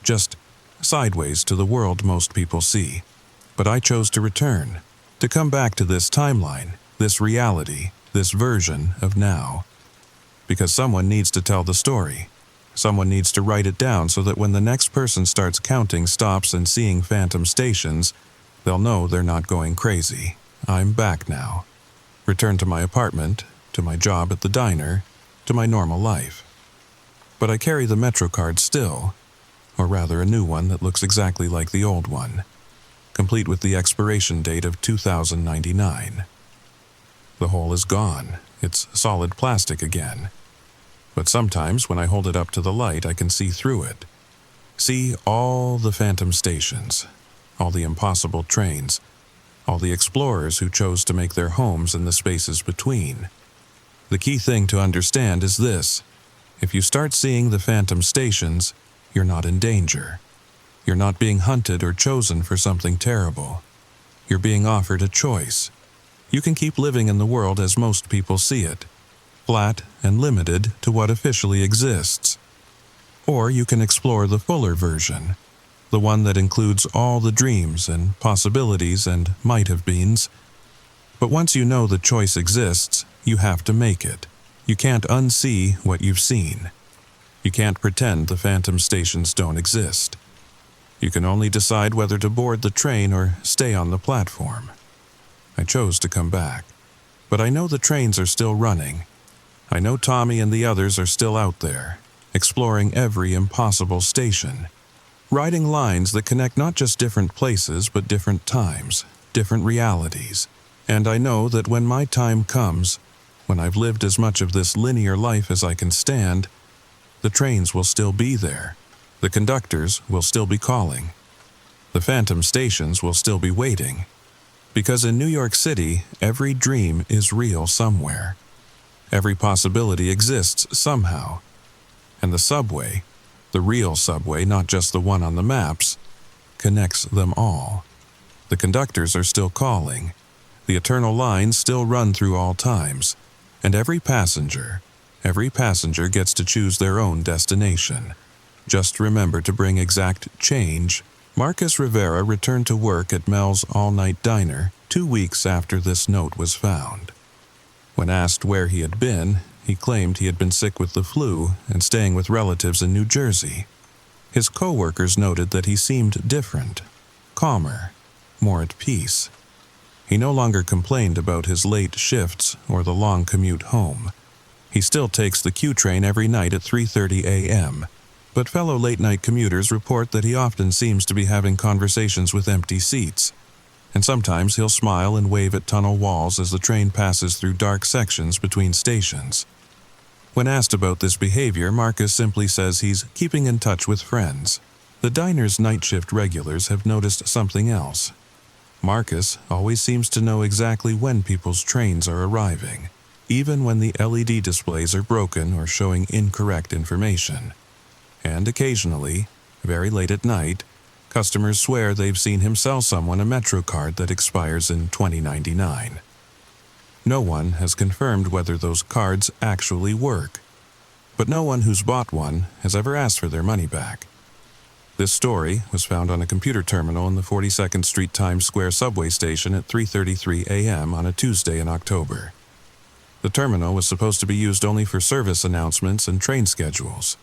just sideways to the world most people see. But I chose to return, to come back to this timeline, this reality, this version of now. Because someone needs to tell the story. Someone needs to write it down so that when the next person starts counting stops and seeing phantom stations, they'll know they're not going crazy. I'm back now. Return to my apartment, to my job at the diner, to my normal life. But I carry the MetroCard still, or rather a new one that looks exactly like the old one, complete with the expiration date of 2099. The hole is gone. It's solid plastic again. But sometimes when I hold it up to the light, I can see through it. See all the phantom stations, all the impossible trains, all the explorers who chose to make their homes in the spaces between. The key thing to understand is this: if you start seeing the phantom stations, you're not in danger. You're not being hunted or chosen for something terrible. You're being offered a choice. You can keep living in the world as most people see it, flat and limited to what officially exists. Or you can explore the fuller version, the one that includes all the dreams and possibilities and might-have-beens. But once you know the choice exists, you have to make it. You can't unsee what you've seen. You can't pretend the phantom stations don't exist. You can only decide whether to board the train or stay on the platform. I chose to come back, but I know the trains are still running. I know Tommy and the others are still out there, exploring every impossible station, riding lines that connect not just different places but different times, different realities. And I know that when my time comes, when I've lived as much of this linear life as I can stand, the trains will still be there. The conductors will still be calling. The phantom stations will still be waiting. Because in New York City, every dream is real somewhere. Every possibility exists somehow. And the subway, the real subway, not just the one on the maps, connects them all. The conductors are still calling. The eternal lines still run through all times, and every passenger gets to choose their own destination. Just remember to bring exact change. Marcus Rivera returned to work at Mel's all-night diner 2 weeks after this note was found. When asked where he had been, he claimed he had been sick with the flu and staying with relatives in New Jersey. His co-workers noted that he seemed different, calmer, more at peace. He no longer complained about his late shifts or the long commute home. He still takes the Q train every night at 3:30 a.m., but fellow late-night commuters report that he often seems to be having conversations with empty seats, and sometimes he'll smile and wave at tunnel walls as the train passes through dark sections between stations. When asked about this behavior, Marcus simply says he's keeping in touch with friends. The diner's night shift regulars have noticed something else. Marcus always seems to know exactly when people's trains are arriving, even when the LED displays are broken or showing incorrect information. And occasionally, very late at night, customers swear they've seen him sell someone a Metro card that expires in 2099. No one has confirmed whether those cards actually work, but no one who's bought one has ever asked for their money back. This story was found on a computer terminal in the 42nd Street Times Square subway station at 3:33 a.m. on a Tuesday in October. The terminal was supposed to be used only for service announcements and train schedules.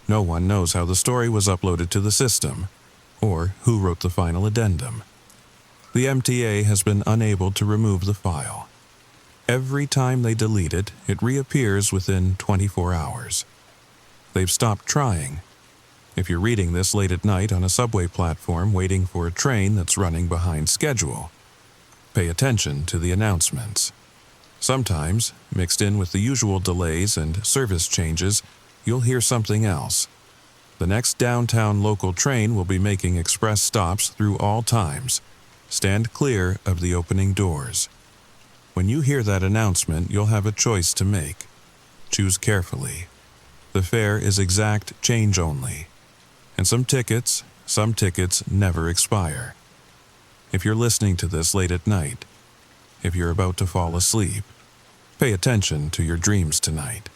No one knows how the story was uploaded to the system, or who wrote the final addendum. The MTA has been unable to remove the file. Every time they delete it, it reappears within 24 hours. They've stopped trying. If you're reading this late at night on a subway platform waiting for a train that's running behind schedule, pay attention to the announcements. Sometimes, mixed in with the usual delays and service changes, you'll hear something else. The next downtown local train will be making express stops through all times. Stand clear of the opening doors. When you hear that announcement, you'll have a choice to make. Choose carefully. The fare is exact change only. And some tickets never expire. If you're listening to this late at night, if you're about to fall asleep, pay attention to your dreams tonight.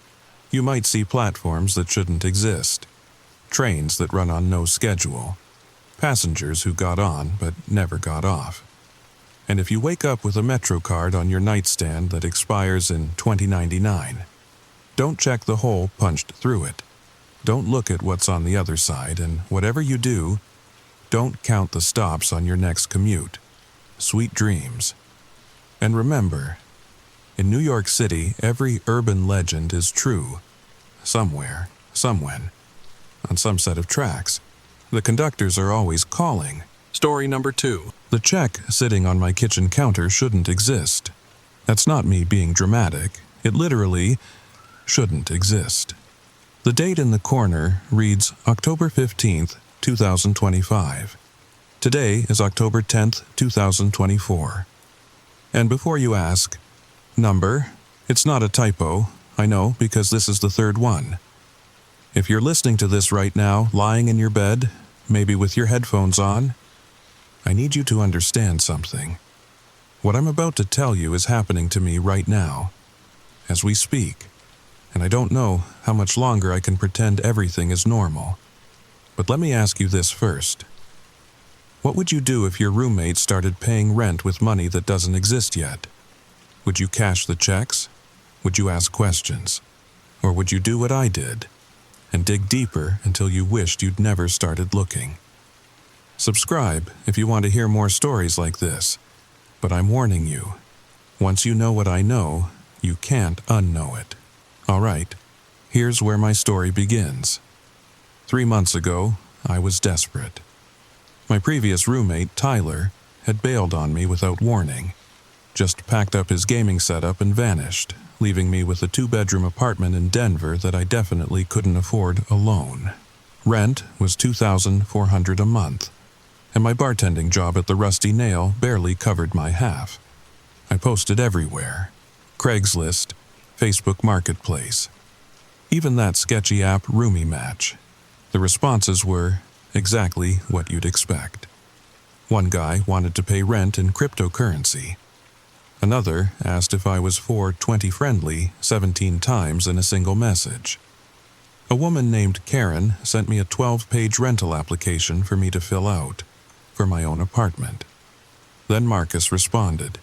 You might see platforms that shouldn't exist, trains that run on no schedule, passengers who got on but never got off. And if you wake up with a Metro card on your nightstand that expires in 2099, don't check the hole punched through it. Don't look at what's on the other side, and whatever you do, don't count the stops on your next commute. Sweet dreams. And remember, in New York City, every urban legend is true. Somewhere, somewhen, on some set of tracks. The conductors are always calling. Story number 2. The check sitting on my kitchen counter shouldn't exist. That's not me being dramatic. It literally shouldn't exist. The date in the corner reads October 15th, 2025. Today is October 10th, 2024. And before you ask, number, it's not a typo, I know, because this is the third one. If you're listening to this right now, lying in your bed, maybe with your headphones on, I need you to understand something. What I'm about to tell you is happening to me right now, as we speak, and I don't know how much longer I can pretend everything is normal. But let me ask you this first. What would you do if your roommate started paying rent with money that doesn't exist yet? Would you cash the checks? Would you ask questions? Or would you do what I did and dig deeper until you wished you'd never started looking? Subscribe if you want to hear more stories like this, but I'm warning you, once you know what I know, you can't unknow it. All right, here's where my story begins. 3 months ago, I was desperate. My previous roommate, Tyler, had bailed on me without warning, just packed up his gaming setup and vanished, leaving me with a 2-bedroom apartment in Denver that I definitely couldn't afford alone. Rent was $2,400 a month, and my bartending job at the Rusty Nail barely covered my half. I posted everywhere: Craigslist, Facebook Marketplace, even that sketchy app Roomie Match. The responses were exactly what you'd expect. One guy wanted to pay rent in cryptocurrency. Another asked if I was 420 friendly 17 times in a single message. A woman named Karen sent me a 12-page rental application for me to fill out for my own apartment. Then Marcus responded.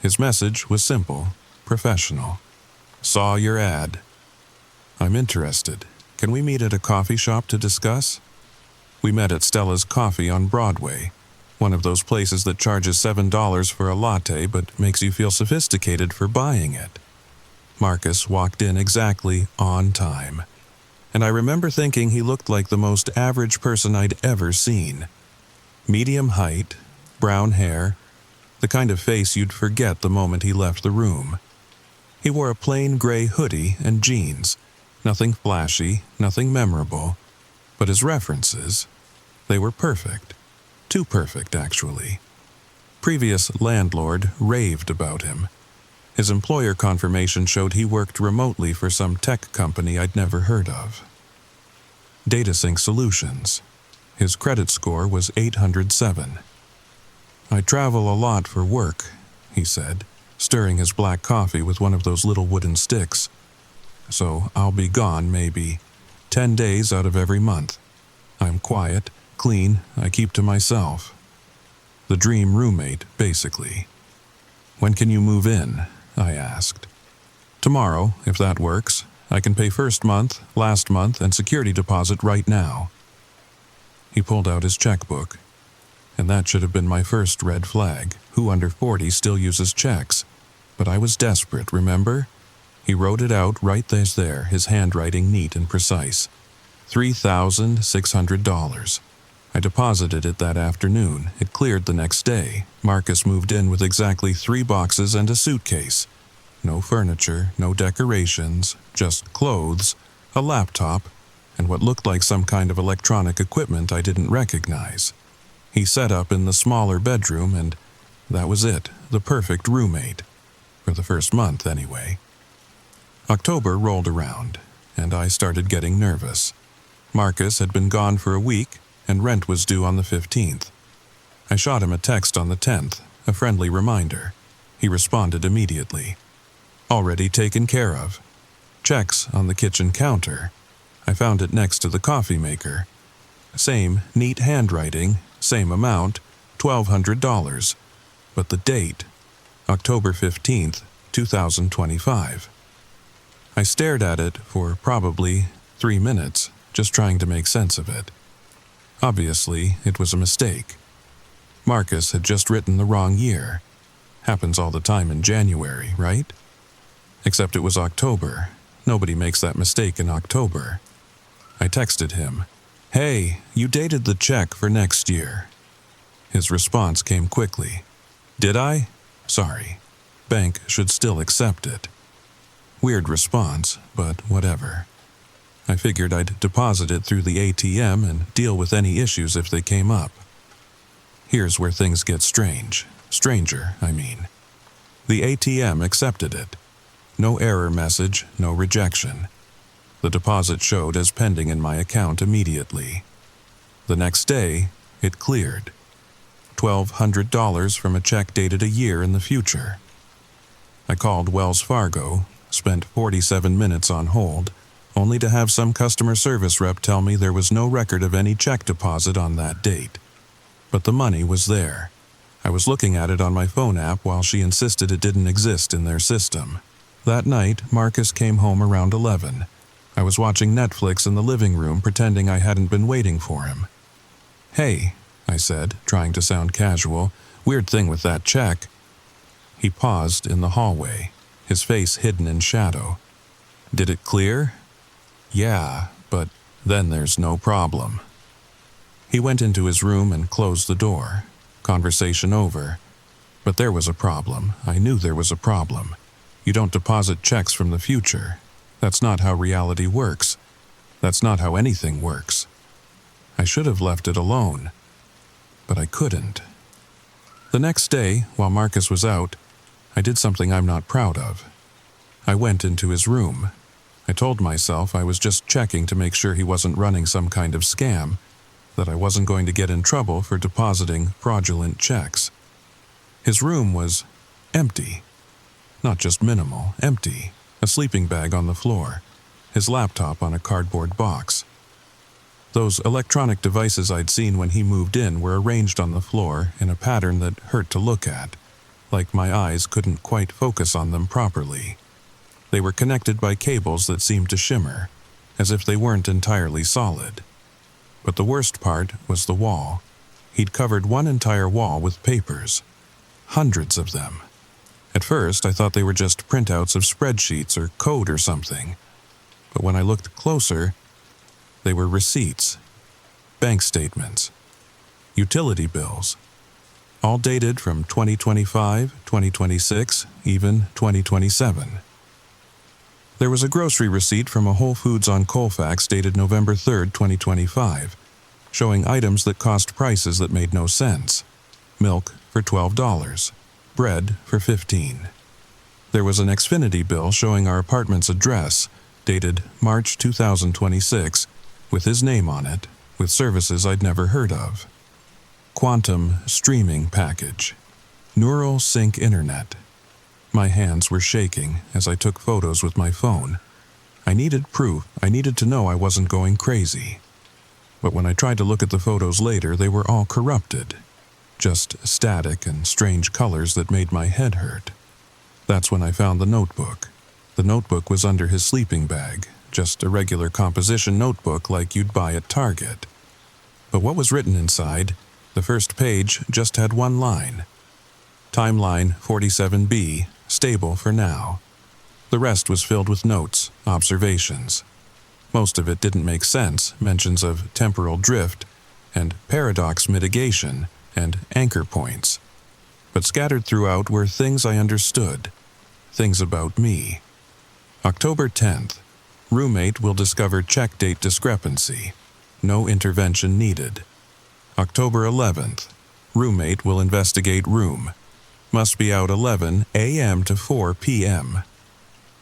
His message was simple, professional. Saw your ad. I'm interested. Can we meet at a coffee shop to discuss? We met at Stella's Coffee on Broadway, one of those places that charges $7 for a latte but makes you feel sophisticated for buying it. Marcus walked in exactly on time, and I remember thinking he looked like the most average person I'd ever seen. Medium height, brown hair, the kind of face you'd forget the moment he left the room. He wore a plain gray hoodie and jeans, nothing flashy, nothing memorable, but his references, they were perfect. Too perfect, actually. Previous landlord raved about him. His employer confirmation showed he worked remotely for some tech company I'd never heard of. DataSync Solutions. His credit score was 807. I travel a lot for work, he said, stirring his black coffee with one of those little wooden sticks. So I'll be gone maybe 10 days out of every month. I'm quiet, clean, I keep to myself. The dream roommate, basically. When can you move in? I asked. Tomorrow, if that works. I can pay first month, last month, and security deposit right now. He pulled out his checkbook. And that should have been my first red flag. Who under 40 still uses checks? But I was desperate, remember? He wrote it out right there, his handwriting neat and precise. $3,600. I deposited it that afternoon. It cleared the next day. Marcus moved in with exactly 3 boxes and a suitcase. No furniture, no decorations, just clothes, a laptop, and what looked like some kind of electronic equipment I didn't recognize. He set up in the smaller bedroom, and that was it, the perfect roommate. For the first month, anyway. October rolled around, and I started getting nervous. Marcus had been gone for a week, and rent was due on the 15th. I shot him a text on the 10th, a friendly reminder. He responded immediately. Already taken care of. Checks on the kitchen counter. I found it next to the coffee maker. Same neat handwriting, same amount, $1,200. But the date, October 15th, 2025. I stared at it for probably 3 minutes, just trying to make sense of it. Obviously, it was a mistake. Marcus had just written the wrong year. Happens all the time in January, right? Except it was October. Nobody makes that mistake in October. I texted him, "Hey, you dated the check for next year." His response came quickly. "Did I? Sorry. Bank should still accept it." Weird response, but whatever. I figured I'd deposit it through the ATM and deal with any issues if they came up. Here's where things get strange. Stranger, I mean. The ATM accepted it. No error message, no rejection. The deposit showed as pending in my account immediately. The next day, it cleared. $1,200 from a check dated a year in the future. I called Wells Fargo, spent 47 minutes on hold, only to have some customer service rep tell me there was no record of any check deposit on that date. But the money was there. I was looking at it on my phone app while she insisted it didn't exist in their system. That night, Marcus came home around 11. I was watching Netflix in the living room, pretending I hadn't been waiting for him. "Hey," I said, trying to sound casual, "weird thing with that check." He paused in the hallway, his face hidden in shadow. "Did it clear?" "Yeah, but then there's no problem." He went into his room and closed the door. Conversation over. But there was a problem. I knew there was a problem. You don't deposit checks from the future. That's not how reality works. That's not how anything works. I should have left it alone. But I couldn't. The next day, while Marcus was out, I did something I'm not proud of. I went into his room. I told myself I was just checking to make sure he wasn't running some kind of scam, that I wasn't going to get in trouble for depositing fraudulent checks. His room was Empty. Not just minimal, empty. A sleeping bag on the floor. His laptop on a cardboard box. Those electronic devices I'd seen when he moved in were arranged on the floor in a pattern that hurt to look at, like my eyes couldn't quite focus on them properly. They were connected by cables that seemed to shimmer, as if they weren't entirely solid. But the worst part was the wall. He'd covered one entire wall with papers. Hundreds of them. At first, I thought they were just printouts of spreadsheets or code or something. But when I looked closer, they were receipts, bank statements, utility bills, all dated from 2025, 2026, even 2027. There was a grocery receipt from a Whole Foods on Colfax dated November 3, 2025, showing items that cost prices that made no sense. Milk for $12, bread for $15. There was an Xfinity bill showing our apartment's address, dated March 2026, with his name on it, with services I'd never heard of. Quantum streaming package. Neural sync internet. My hands were shaking as I took photos with my phone. I needed proof. I needed to know I wasn't going crazy. But when I tried to look at the photos later, they were all corrupted. Just static and strange colors that made my head hurt. That's when I found the notebook. The notebook was under his sleeping bag, just a regular composition notebook like you'd buy at Target. But what was written inside? The first page just had one line. Timeline 47B, stable for now. The rest was filled with notes, observations. Most of it didn't make sense, mentions of temporal drift and paradox mitigation and anchor points. But scattered throughout were things I understood, things about me. October 10th. Roommate will discover check date discrepancy. No intervention needed. October 11th. Roommate will investigate room. Must be out 11 a.m. to 4 p.m.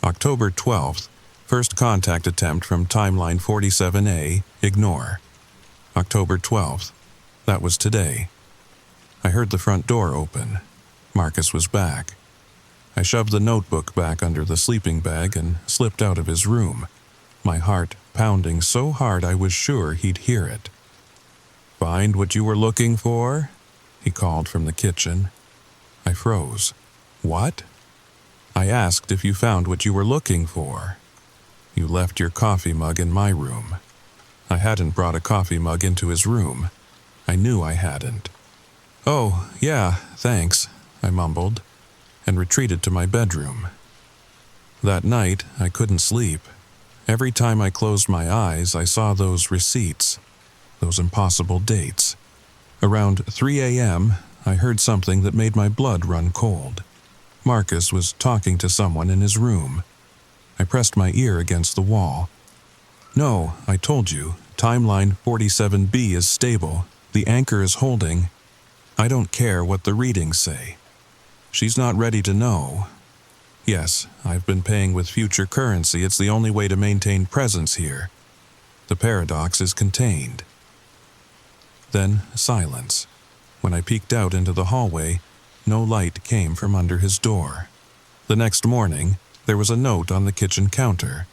October 12th. First contact attempt from timeline 47A, ignore. October 12th. That was today. I heard the front door open. Marcus was back. I shoved the notebook back under the sleeping bag and slipped out of his room, my heart pounding so hard I was sure he'd hear it. "Find what you were looking for?" he called from the kitchen. I froze. "What?" "I asked if you found what you were looking for. You left your coffee mug in my room." I hadn't brought a coffee mug into his room. I knew I hadn't. "Oh, yeah, thanks," I mumbled, and retreated to my bedroom. That night, I couldn't sleep. Every time I closed my eyes, I saw those receipts, those impossible dates. Around 3 a.m., I heard something that made my blood run cold. Marcus was talking to someone in his room. I pressed my ear against the wall. "No, I told you, timeline 47B is stable. The anchor is holding. I don't care what the readings say. She's not ready to know. Yes, I've been paying with future currency. It's the only way to maintain presence here. The paradox is contained." Then silence. When I peeked out into the hallway, no light came from under his door. The next morning, there was a note on the kitchen counter.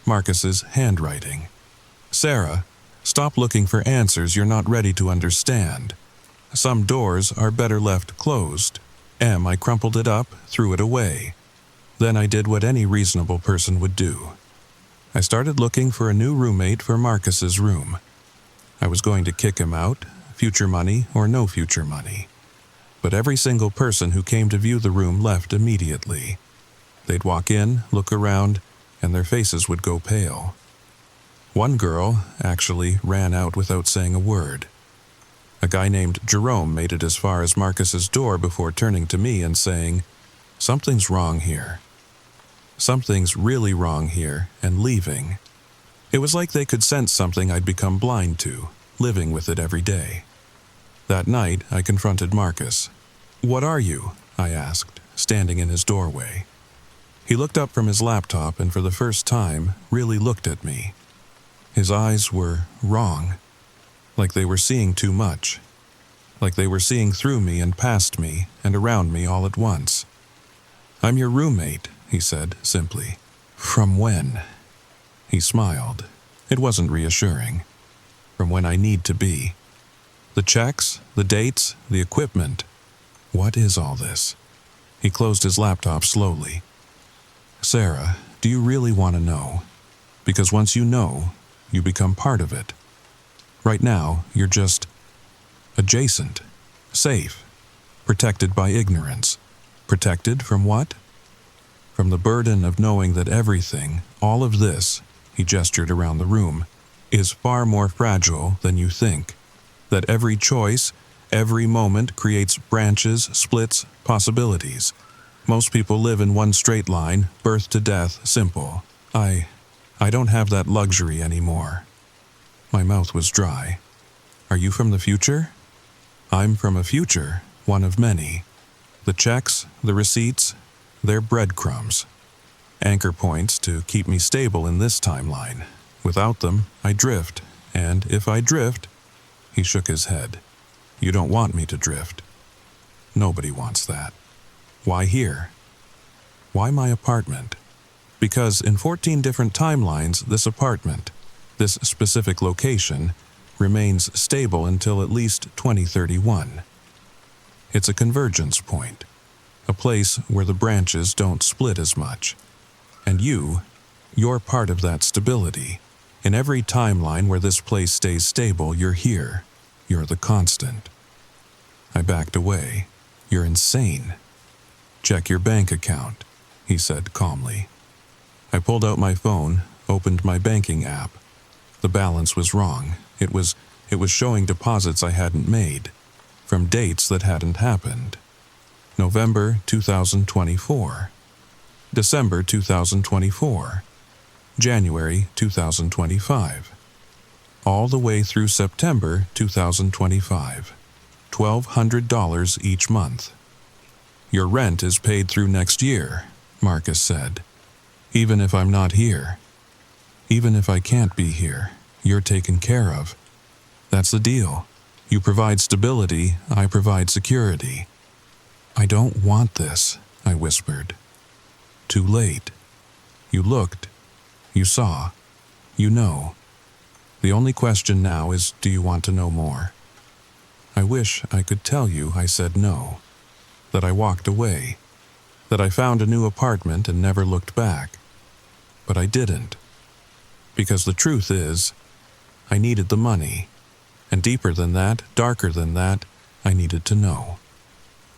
Marcus's handwriting. "Sarah, stop looking for answers you're not ready to understand. Some doors are better left closed." I crumpled it up, threw it away. Then I did what any reasonable person would do. I started looking for a new roommate for Marcus's room. I was going to kick him out, future money or no future money. But every single person who came to view the room left immediately. They'd walk in, look around, and their faces would go pale. One girl actually ran out without saying a word. A guy named Jerome made it as far as Marcus's door before turning to me and saying, "Something's wrong here. Something's really wrong here," and leaving. It was like they could sense something I'd become blind to, living with it every day. That night, I confronted Marcus. "What are you?" I asked, standing in his doorway. He looked up from his laptop and for the first time really looked at me. His eyes were wrong, like they were seeing too much, like they were seeing through me and past me and around me all at once. "I'm your roommate," he said simply. "From when?" He smiled. It wasn't reassuring. "From when I need to be. The checks, the dates, the equipment. What is all this?" He closed his laptop slowly. "Sarah, do you really want to know? Because once you know, you become part of it. Right now, you're just adjacent, safe, protected by ignorance. Protected from what? From the burden of knowing that everything, all of this," he gestured around the room, "is far more fragile than you think. That every choice, every moment creates branches, splits, possibilities. Most people live in one straight line, birth to death, simple. I don't have that luxury anymore." My mouth was dry. "Are you from the future?" "I'm from a future, one of many. The checks, the receipts, they're breadcrumbs. Anchor points to keep me stable in this timeline. Without them, I drift, and if I drift—" He shook his head. "You don't want me to drift. Nobody wants that. Why here? Why my apartment? Because in 14 different timelines, this apartment, this specific location, remains stable until at least 2031. It's a convergence point, a place where the branches don't split as much. And you're part of that stability. In every timeline where this place stays stable, you're here. You're the constant." I backed away. "You're insane." "Check your bank account," he said calmly. I pulled out my phone, opened my banking app. The balance was wrong. It was showing deposits I hadn't made, from dates that hadn't happened. November 2024, December 2024, January 2025, all the way through September 2025, $1,200 each month. "Your rent is paid through next year," Marcus said. "Even if I'm not here. Even if I can't be here, you're taken care of. That's the deal. You provide stability, I provide security." "I don't want this," I whispered. "Too late. You looked. You saw. You know. The only question now is, do you want to know more?" I wish I could tell you I said no. That I walked away. That I found a new apartment and never looked back. But I didn't. Because the truth is, I needed the money. And deeper than that, darker than that, I needed to know.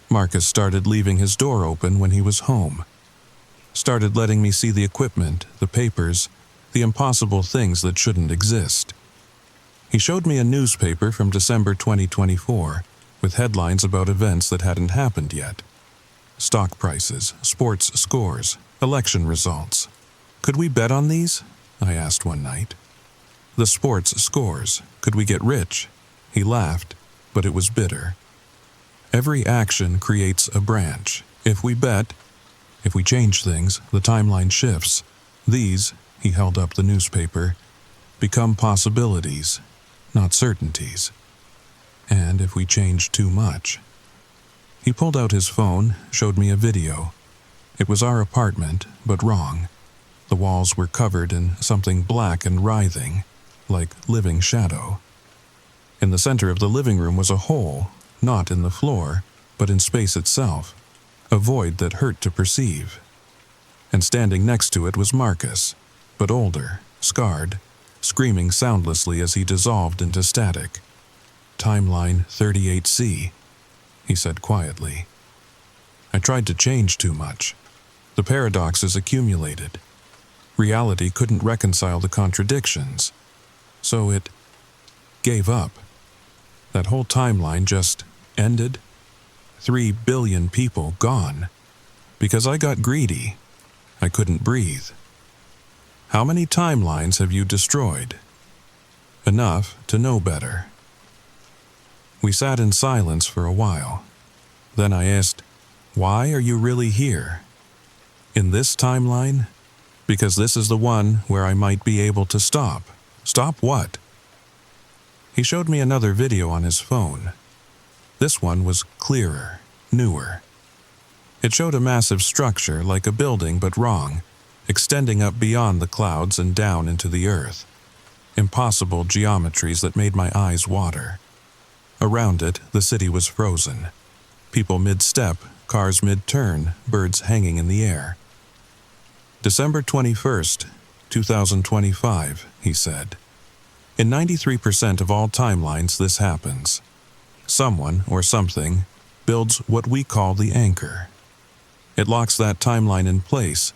Marcus started leaving his door open when he was home. Started letting me see the equipment, the papers, the impossible things that shouldn't exist. He showed me a newspaper from December 2024 with headlines about events that hadn't happened yet. Stock prices, sports scores, election results. "Could we bet on these?" I asked one night. "The sports scores. Could we get rich?" He laughed, but it was bitter. "Every action creates a branch. If we bet, if we change things, the timeline shifts. These," he held up the newspaper, "become possibilities, not certainties. And if we change too much." He pulled out his phone, showed me a video. It was our apartment, but wrong. The walls were covered in something black and writhing, like living shadow. In the center of the living room was a hole, not in the floor, but in space itself, a void that hurt to perceive. And standing next to it was Marcus, but older, scarred, screaming soundlessly as he dissolved into static. "Timeline 38C," he said quietly. I tried to change too much. The paradoxes accumulated. Reality couldn't reconcile the contradictions. So it gave up. That whole timeline just ended. 3 billion people gone. Because I got greedy. I couldn't breathe. How many timelines have you destroyed? Enough to know better. We sat in silence for a while. Then I asked, "Why are you really here? In this timeline? Because this is the one where I might be able to stop." "Stop what?" He showed me another video on his phone. This one was clearer, newer. It showed a massive structure like a building but wrong, extending up beyond the clouds and down into the earth. Impossible geometries that made my eyes water. Around it, the city was frozen. People mid-step, cars mid-turn, birds hanging in the air. December 21st, 2025, he said. In 93% of all timelines this happens. Someone, or something, builds what we call the anchor. It locks that timeline in place.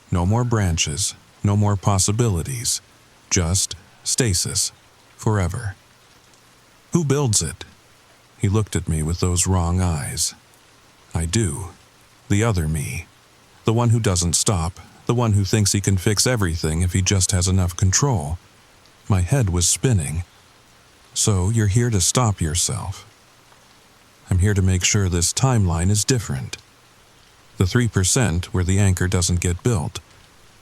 No more branches, no more possibilities. Just stasis, forever. Who builds it? He looked at me with those wrong eyes. I do. The other me. The one who doesn't stop. The one who thinks he can fix everything if he just has enough control. My head was spinning. So you're here to stop yourself. I'm here to make sure this timeline is different. The 3% where the anchor doesn't get built,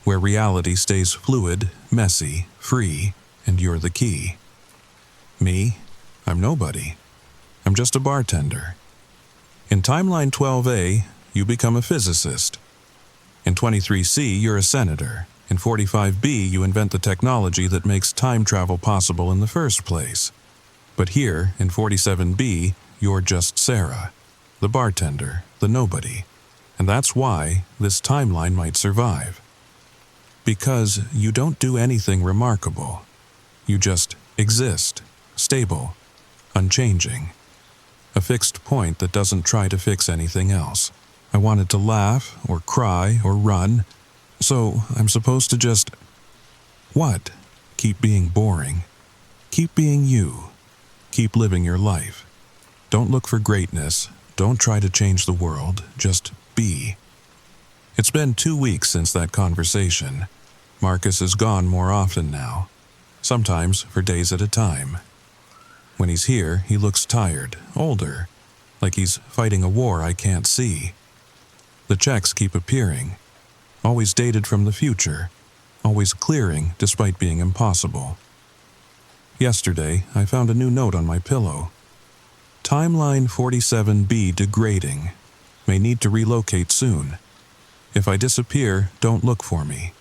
where reality stays fluid, messy, free, and you're the key. Me? I'm nobody. I'm just a bartender. In timeline 12A, you become a physicist. In 23C, you're a senator. In 45B, you invent the technology that makes time travel possible in the first place. But here, in 47B, you're just Sarah, the bartender, the nobody. And that's why this timeline might survive. Because you don't do anything remarkable. You just exist, stable, unchanging. A fixed point that doesn't try to fix anything else. I wanted to laugh, or cry, or run, so I'm supposed to just... What? Keep being boring. Keep being you. Keep living your life. Don't look for greatness. Don't try to change the world. Just be. It's been 2 weeks since that conversation. Marcus is gone more often now. Sometimes for days at a time. When he's here, he looks tired, older, like he's fighting a war I can't see. The checks keep appearing, always dated from the future, always clearing despite being impossible. Yesterday, I found a new note on my pillow. Timeline 47B degrading. May need to relocate soon. If I disappear, don't look for me.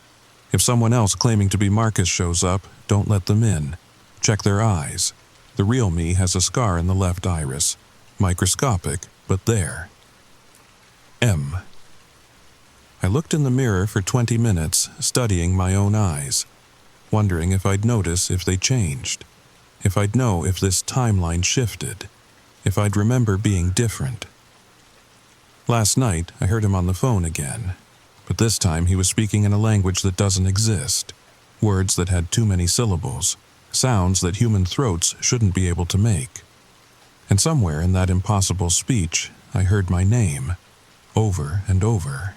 If someone else claiming to be Marcus shows up, don't let them in. Check their eyes. The real me has a scar in the left iris. Microscopic, but there. M. I looked in the mirror for 20 minutes, studying my own eyes, wondering if I'd notice if they changed, if I'd know if this timeline shifted, if I'd remember being different. Last night, I heard him on the phone again, but this time he was speaking in a language that doesn't exist, words that had too many syllables, sounds that human throats shouldn't be able to make. And somewhere in that impossible speech, I heard my name, over and over.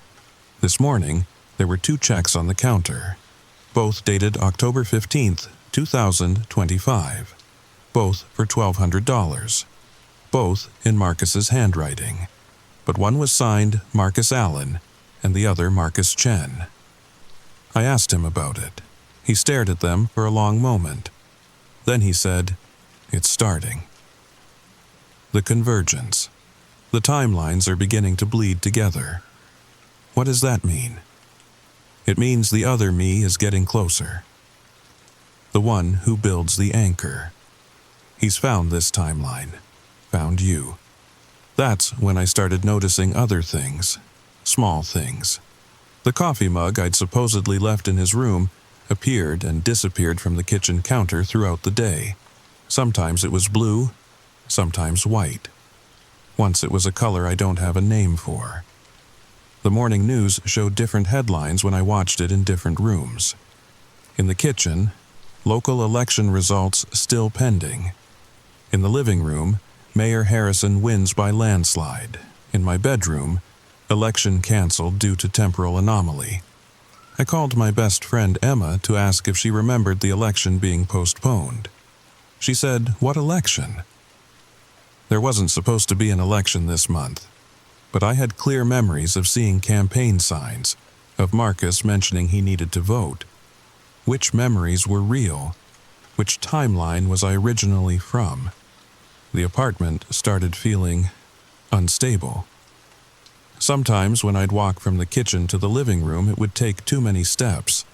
This morning, there were 2 checks on the counter, both dated October 15th, 2025, both for $1,200, both in Marcus's handwriting, but one was signed Marcus Allen and the other Marcus Chen. I asked him about it. He stared at them for a long moment. Then he said, "It's starting." The convergence. The timelines are beginning to bleed together. What does that mean? It means the other me is getting closer. The one who builds the anchor. He's found this timeline. Found you. That's when I started noticing other things. Small things. The coffee mug I'd supposedly left in his room appeared and disappeared from the kitchen counter throughout the day. Sometimes it was blue, sometimes white. Once it was a color I don't have a name for. The morning news showed different headlines when I watched it in different rooms. In the kitchen, local election results still pending. In the living room, Mayor Harrison wins by landslide. In my bedroom, election canceled due to temporal anomaly. I called my best friend Emma to ask if she remembered the election being postponed. She said, "What election?" There wasn't supposed to be an election this month, but I had clear memories of seeing campaign signs, of Marcus mentioning he needed to vote. Which memories were real? Which timeline was I originally from? The apartment started feeling unstable. Sometimes when I'd walk from the kitchen to the living room, it would take too many steps.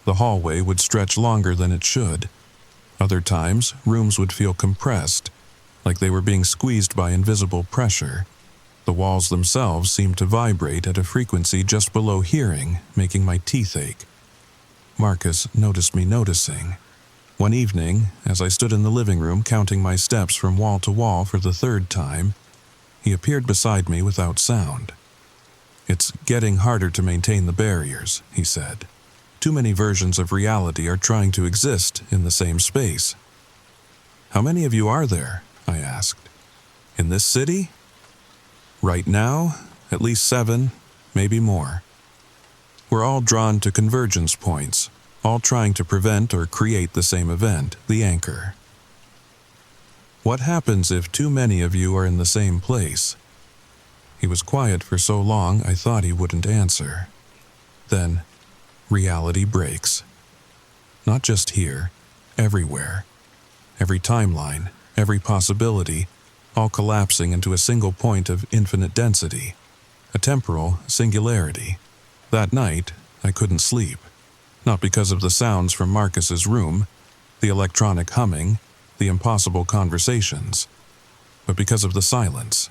The hallway would stretch longer than it should. Other times, rooms would feel compressed, like they were being squeezed by invisible pressure. The walls themselves seemed to vibrate at a frequency just below hearing, making my teeth ache. Marcus noticed me noticing. One evening, as I stood in the living room counting my steps from wall to wall for the third time, he appeared beside me without sound. "It's getting harder to maintain the barriers," he said. "Too many versions of reality are trying to exist in the same space." "How many of you are there?" I asked. "In this city?" "Right now, at least 7, maybe more. We're all drawn to convergence points, all trying to prevent or create the same event, the anchor." "What happens if too many of you are in the same place?" He was quiet for so long I thought he wouldn't answer. Then, reality breaks. Not just here, everywhere. Every timeline, every possibility, all collapsing into a single point of infinite density, a temporal singularity. That night, I couldn't sleep. Not because of the sounds from Marcus's room, the electronic humming, the impossible conversations, but because of the silence.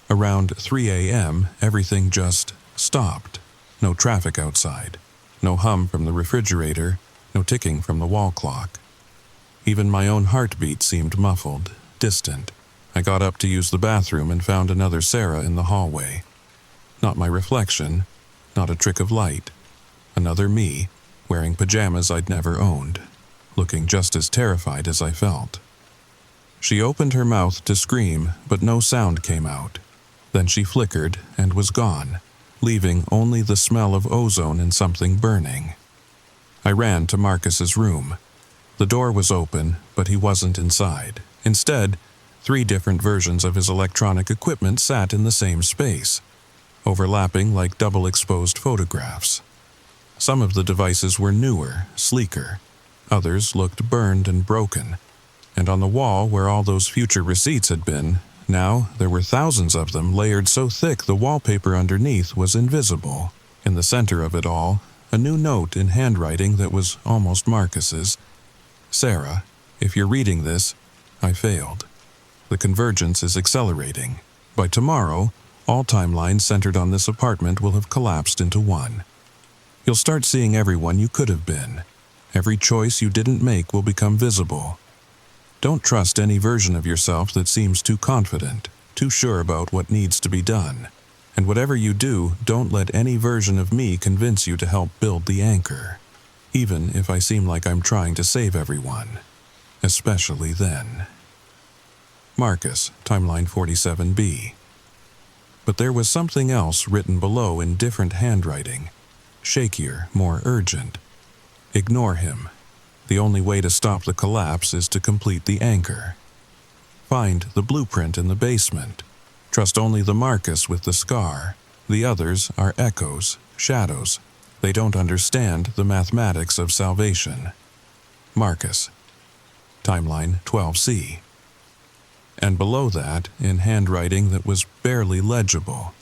Around 3 a.m., everything just stopped. No traffic outside, no hum from the refrigerator, no ticking from the wall clock. Even my own heartbeat seemed muffled, distant. I got up to use the bathroom and found another Sarah in the hallway. Not my reflection, not a trick of light. Another me, wearing pajamas I'd never owned, looking just as terrified as I felt. She opened her mouth to scream, but no sound came out. Then she flickered and was gone, leaving only the smell of ozone and something burning. I ran to Marcus's room. The door was open, but he wasn't inside. Instead, 3 different versions of his electronic equipment sat in the same space, overlapping like double-exposed photographs. Some of the devices were newer, sleeker. Others looked burned and broken. And on the wall where all those future receipts had been, now there were thousands of them layered so thick the wallpaper underneath was invisible. In the center of it all, a new note in handwriting that was almost Marcus's. "Sarah, if you're reading this, I failed. The convergence is accelerating. By tomorrow, all timelines centered on this apartment will have collapsed into one. You'll start seeing everyone you could have been. Every choice you didn't make will become visible. Don't trust any version of yourself that seems too confident, too sure about what needs to be done. And whatever you do, don't let any version of me convince you to help build the anchor, even if I seem like I'm trying to save everyone. Especially then." Marcus, Timeline 47B. But there was something else written below in different handwriting, shakier, more urgent. "Ignore him. The only way to stop the collapse is to complete the anchor. Find the blueprint in the basement. Trust only the Marcus with the scar. The others are echoes, shadows. They don't understand the mathematics of salvation. Marcus." Timeline 12C. And below that, in handwriting that was barely legible,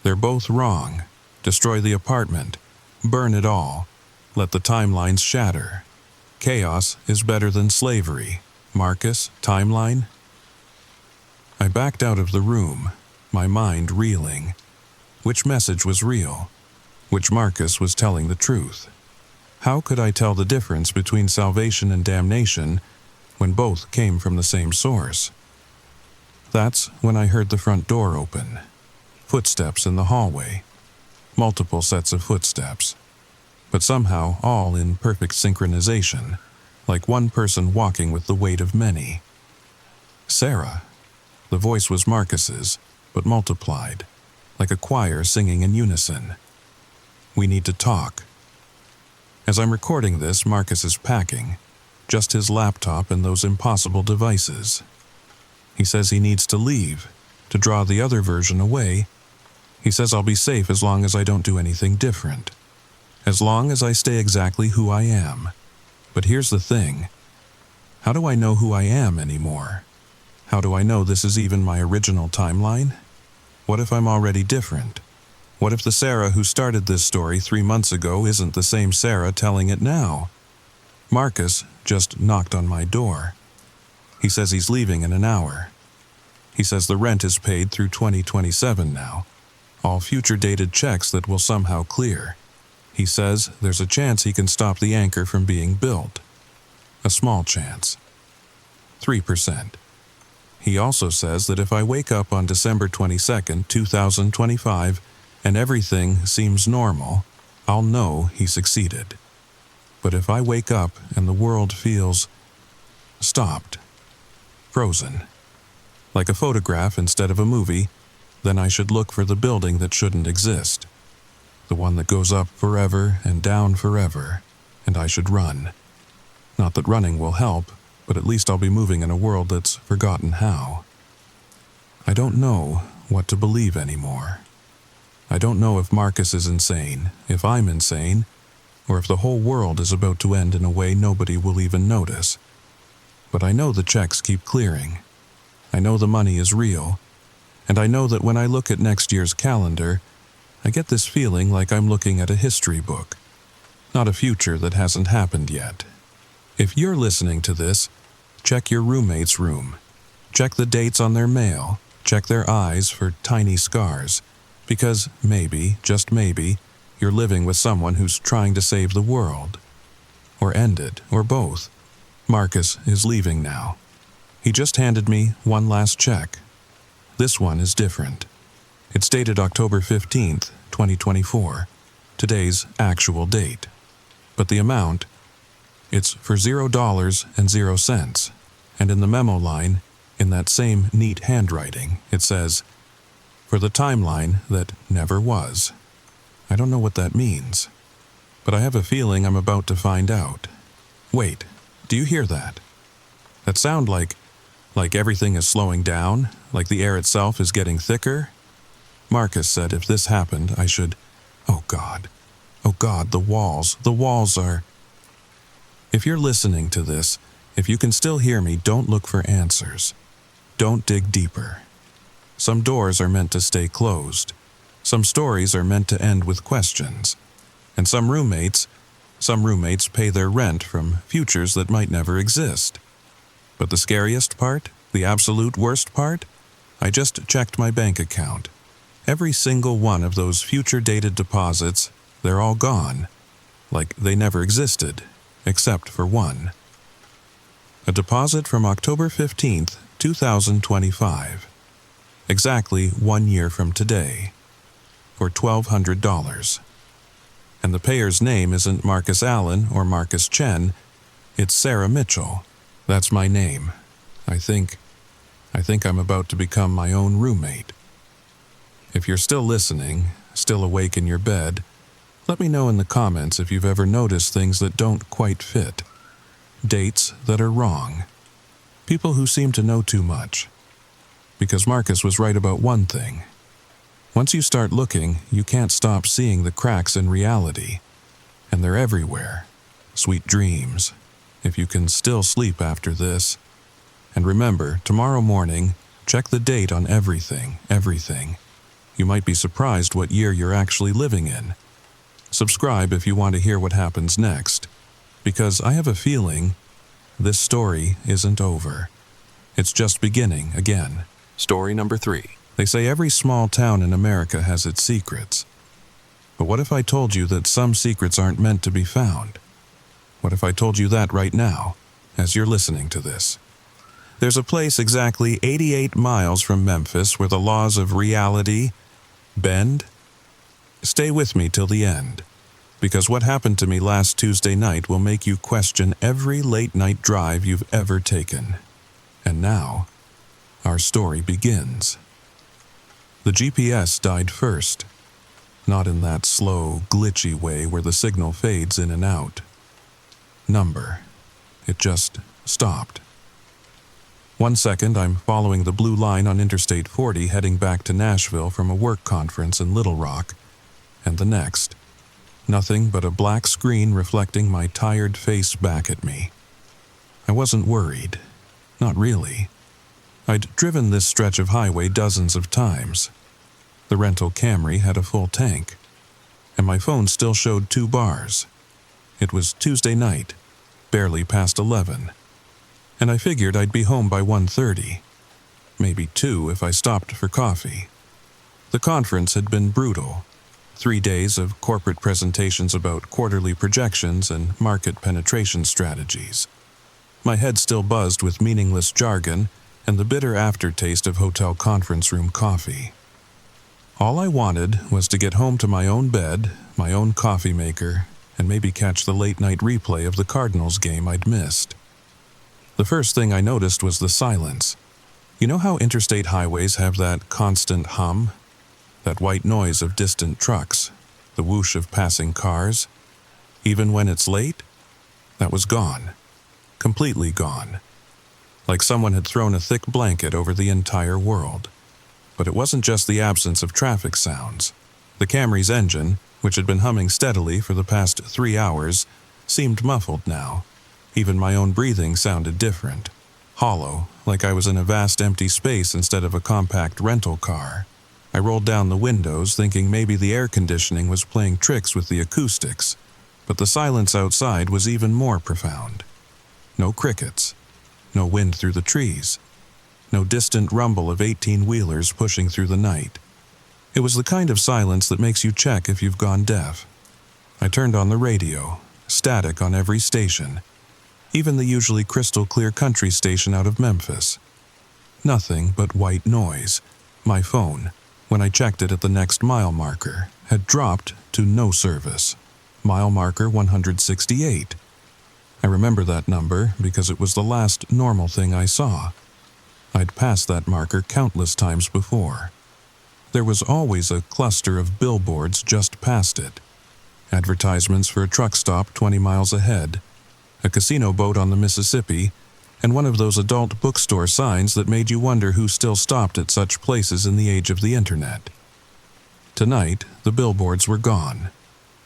"They're both wrong. Destroy the apartment. Burn it all. Let the timelines shatter. Chaos is better than slavery. Marcus, Timeline." I backed out of the room, my mind reeling. Which message was real? Which Marcus was telling the truth? How could I tell the difference between salvation and damnation when both came from the same source? That's when I heard the front door open. Footsteps in the hallway. Multiple sets of footsteps. But somehow all in perfect synchronization, like one person walking with the weight of many. "Sarah." The voice was Marcus's, but multiplied, like a choir singing in unison. "We need to talk." As I'm recording this, Marcus is packing, just his laptop and those impossible devices. He says he needs to leave, to draw the other version away. He says I'll be safe as long as I don't do anything different. As long as I stay exactly who I am. But here's the thing. How do I know who I am anymore? How do I know this is even my original timeline? What if I'm already different? What if the Sarah who started this story 3 months ago isn't the same Sarah telling it now? Marcus just knocked on my door. He says he's leaving in an hour. He says the rent is paid through 2027 now. All future dated checks that will somehow clear. He says there's a chance he can stop the anchor from being built. A small chance. 3%. He also says that if I wake up on December 22nd, 2025, and everything seems normal, I'll know he succeeded. But if I wake up and the world feels stopped, frozen, like a photograph instead of a movie, then I should look for the building that shouldn't exist. The one that goes up forever and down forever, and I should run. Not that running will help, but at least I'll be moving in a world that's forgotten how. I don't know what to believe anymore. I don't know if Marcus is insane, if I'm insane, or if the whole world is about to end in a way nobody will even notice. But I know the checks keep clearing. I know the money is real, and I know that when I look at next year's calendar, I get this feeling like I'm looking at a history book, not a future that hasn't happened yet. If you're listening to this, check your roommate's room. Check the dates on their mail. Check their eyes for tiny scars. Because maybe, just maybe, you're living with someone who's trying to save the world. Or end it, or both. Marcus is leaving now. He just handed me one last check. This one is different. It's dated October 15th, 2024, today's actual date. But the amount, it's for $0.00. And in the memo line, in that same neat handwriting, it says, "For the timeline that never was." I don't know what that means, but I have a feeling I'm about to find out. Wait, do you hear that? That sound like everything is slowing down, like the air itself is getting thicker? Marcus said if this happened, I should, oh God, the walls are... If you're listening to this, if you can still hear me, don't look for answers. Don't dig deeper. Some doors are meant to stay closed. Some stories are meant to end with questions. And some roommates pay their rent from futures that might never exist. But the scariest part, the absolute worst part, I just checked my bank account. Every single one of those future-dated deposits, they're all gone. Like they never existed, except for one. A deposit from October 15th, 2025. Exactly 1 year from today. For $1,200. And the payer's name isn't Marcus Allen or Marcus Chen, it's Sarah Mitchell. That's my name. I think I'm about to become my own roommate. If you're still listening, still awake in your bed, let me know in the comments if you've ever noticed things that don't quite fit. Dates that are wrong. People who seem to know too much. Because Marcus was right about one thing. Once you start looking, you can't stop seeing the cracks in reality. And they're everywhere. Sweet dreams. If you can still sleep after this. And remember, tomorrow morning, check the date on everything. You might be surprised what year you're actually living in. Subscribe if you want to hear what happens next. Because I have a feeling this story isn't over. It's just beginning again. Story number 3. They say every small town in America has its secrets. But what if I told you that some secrets aren't meant to be found? What if I told you that right now, as you're listening to this? There's a place exactly 88 miles from Memphis where the laws of reality bend. Stay with me till the end, because what happened to me last Tuesday night will make you question every late-night drive you've ever taken. And now, our story begins. The GPS died first, not in that slow, glitchy way where the signal fades in and out. Number. It just stopped. 1 second, I'm following the blue line on Interstate 40 heading back to Nashville from a work conference in Little Rock, and the next, nothing but a black screen reflecting my tired face back at me. I wasn't worried. Not really. I'd driven this stretch of highway dozens of times. The rental Camry had a full tank, and my phone still showed 2 bars. It was Tuesday night, barely past 11, and I figured I'd be home by 1:30, maybe 2 if I stopped for coffee. The conference had been brutal. 3 days of corporate presentations about quarterly projections and market penetration strategies. My head still buzzed with meaningless jargon and the bitter aftertaste of hotel conference room coffee. All I wanted was to get home to my own bed, my own coffee maker, and maybe catch the late-night replay of the Cardinals game I'd missed. The first thing I noticed was the silence. You know how interstate highways have that constant hum? That white noise of distant trucks, the whoosh of passing cars? Even when it's late? That was gone. Completely gone. Like someone had thrown a thick blanket over the entire world. But it wasn't just the absence of traffic sounds. The Camry's engine, which had been humming steadily for the past 3 hours, seemed muffled now. Even my own breathing sounded different. Hollow, like I was in a vast empty space instead of a compact rental car. I rolled down the windows, thinking maybe the air conditioning was playing tricks with the acoustics, but the silence outside was even more profound. No crickets. No wind through the trees. No distant rumble of 18-wheelers pushing through the night. It was the kind of silence that makes you check if you've gone deaf. I turned on the radio, static on every station, even the usually crystal-clear country station out of Memphis. Nothing but white noise. My phone, when I checked it at the next mile marker, had dropped to no service. Mile marker 168. I remember that number because it was the last normal thing I saw. I'd passed that marker countless times before. There was always a cluster of billboards just past it. Advertisements for a truck stop 20 miles ahead, a casino boat on the Mississippi, and one of those adult bookstore signs that made you wonder who still stopped at such places in the age of the internet. Tonight, the billboards were gone.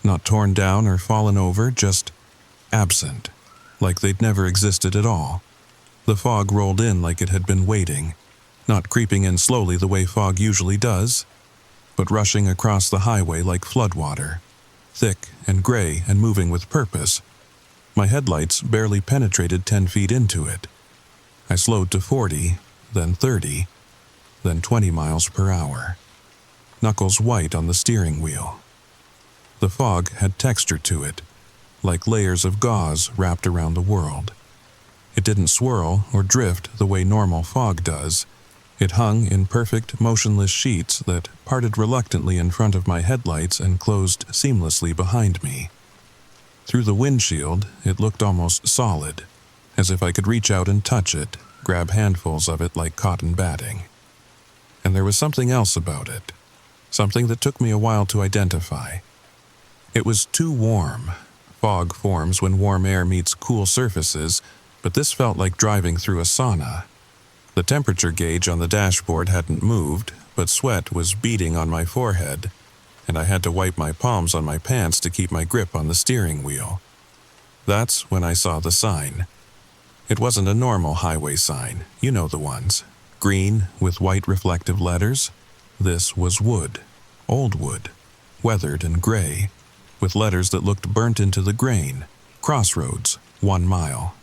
Not torn down or fallen over, just absent, like they'd never existed at all. The fog rolled in like it had been waiting, not creeping in slowly the way fog usually does, but rushing across the highway like floodwater, thick and gray and moving with purpose. My headlights barely penetrated 10 feet into it. I slowed to 40, then 30, then 20 miles per hour. Knuckles white on the steering wheel. The fog had texture to it, like layers of gauze wrapped around the world. It didn't swirl or drift the way normal fog does. It hung in perfect, motionless sheets that parted reluctantly in front of my headlights and closed seamlessly behind me. Through the windshield, it looked almost solid, as if I could reach out and touch it, grab handfuls of it like cotton batting. And there was something else about it, something that took me a while to identify. It was too warm. Fog forms when warm air meets cool surfaces, but this felt like driving through a sauna. The temperature gauge on the dashboard hadn't moved, but sweat was beading on my forehead, and I had to wipe my palms on my pants to keep my grip on the steering wheel. That's when I saw the sign. It wasn't a normal highway sign, you know the ones. Green with white reflective letters. This was wood, old wood, weathered and gray, with letters that looked burnt into the grain. Crossroads, 1 mile.